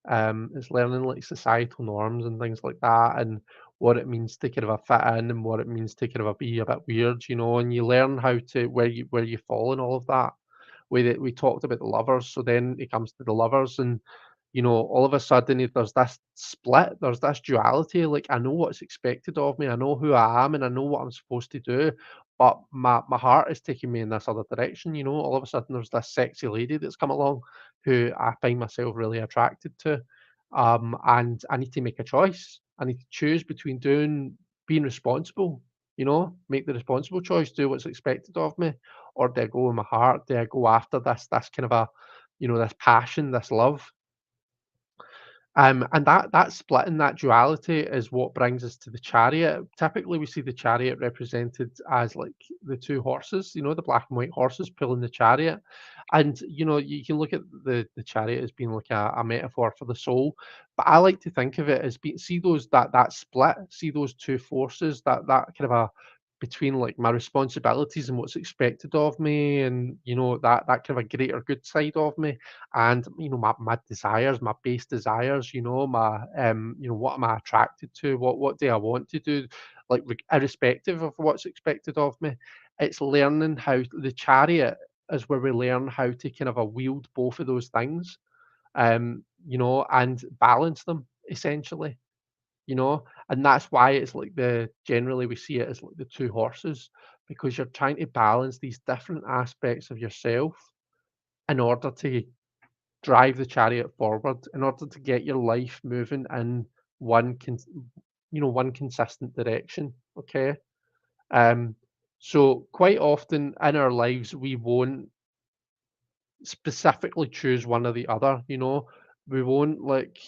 It's learning like societal norms and things like that, and what it means to kind of a fit in and what it means to kind of a be a bit weird, and you learn how to where you fall in all of that. We talked about the lovers, so then it comes to the lovers, and all of a sudden there's this split, there's this duality. Like I know what's expected of me, I know who I am, and I know what I'm supposed to do, but my heart is taking me in this other direction. All of a sudden there's this sexy lady that's come along who I find myself really attracted to, and I need to make a choice. I need to choose between being responsible, make the responsible choice, do what's expected of me, or do I go with my heart? Do I go after this kind of a, this passion, this love? And that split and that duality is what brings us to the chariot. Typically, we see the chariot represented as like the two horses, the black and white horses pulling the chariot. And you can look at the chariot as being like a metaphor for the soul, but I like to think of it as being see those that split, see those two forces, that kind of a between like my responsibilities and what's expected of me, and that kind of a greater good side of me, and my desires, my base desires, my what am I attracted to, what do I want to do, like irrespective of what's expected of me. It's learning how the chariot is where we learn how to kind of wield both of those things, and balance them essentially, and that's why it's like the generally we see it as like the two horses, because you're trying to balance these different aspects of yourself in order to drive the chariot forward, in order to get your life moving in one consistent direction. Okay. So quite often in our lives we won't specifically choose one or the other. We won't like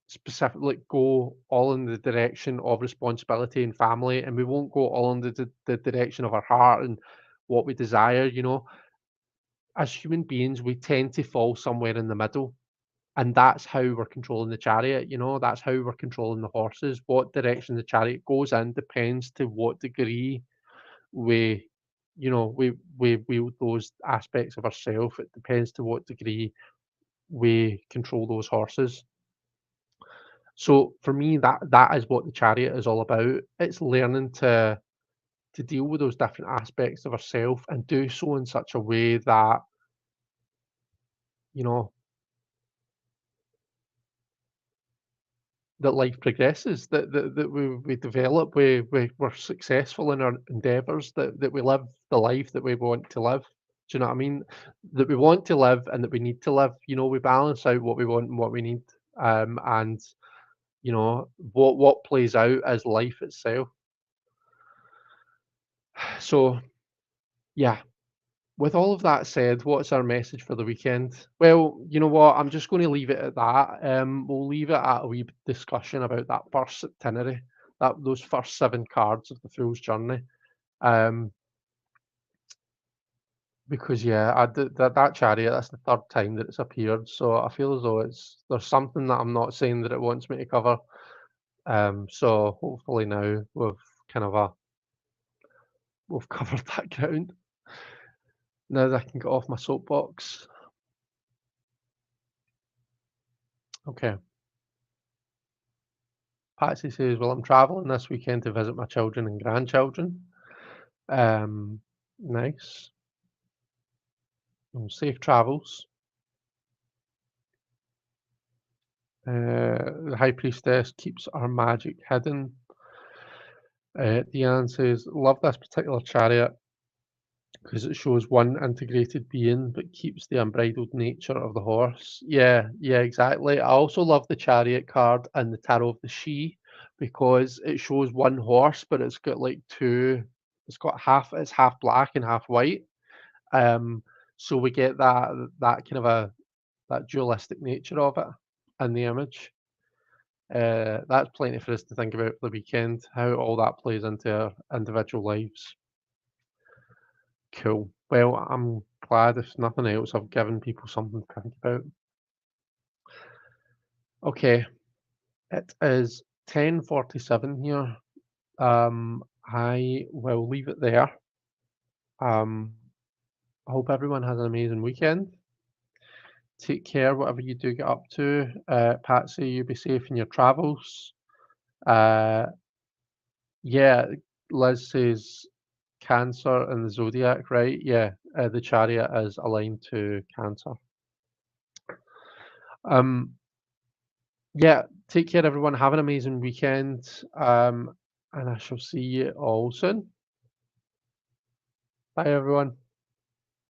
specifically go all in the direction of responsibility and family, and we won't go all in the direction of our heart and what we desire. As human beings we tend to fall somewhere in the middle, and that's how we're controlling the chariot. That's how we're controlling the horses. What direction the chariot goes in depends to what degree we we wield those aspects of ourself. It depends to what degree we control those horses. So for me, that is what the chariot is all about. It's learning to deal with those different aspects of ourself and do so in such a way that you know that life progresses, that we develop, we're successful in our endeavors, that we live the life that we want to live. Do you know what I mean? That we want to live and that we need to live. We balance out what we want and what we need, and what plays out as life itself. So yeah, with all of that said, what's our message for the weekend? Well, you know what? I'm just going to leave it at that. We'll leave it at a wee discussion about that first itinerary, those first 7 cards of the Fool's Journey. Um, because yeah, that chariot, that's the third time that it's appeared, so I feel as though there's something that I'm not saying that it wants me to cover. So hopefully now kind of we've covered that ground. Now that I can get off my soapbox. Okay. Patsy says, "Well, I'm traveling this weekend to visit my children and grandchildren." Um, Nice. Well, safe travels. The High Priestess keeps our magic hidden. Deanne says, "Love this particular chariot because it shows one integrated being but keeps the unbridled nature of the horse." Yeah, yeah, exactly. I also love the chariot card and the Tarot of the She because it shows one horse, but it's got like two, it's half black and half white. Um, so we get that kind of that dualistic nature of it in the image. That's plenty for us to think about for the weekend, how all that plays into our individual lives. Cool. Well, I'm glad if nothing else, I've given people something to think about. Okay, it is 10:47 here. I will leave it there. Um, I hope everyone has an amazing weekend. Take care, whatever you do get up to. Patsy, you be safe in your travels. Uh, yeah, Liz says Cancer in the zodiac, right? Yeah, the chariot is aligned to Cancer. Um, yeah, take care, everyone. Have an amazing weekend. And I shall see you all soon. Bye, everyone.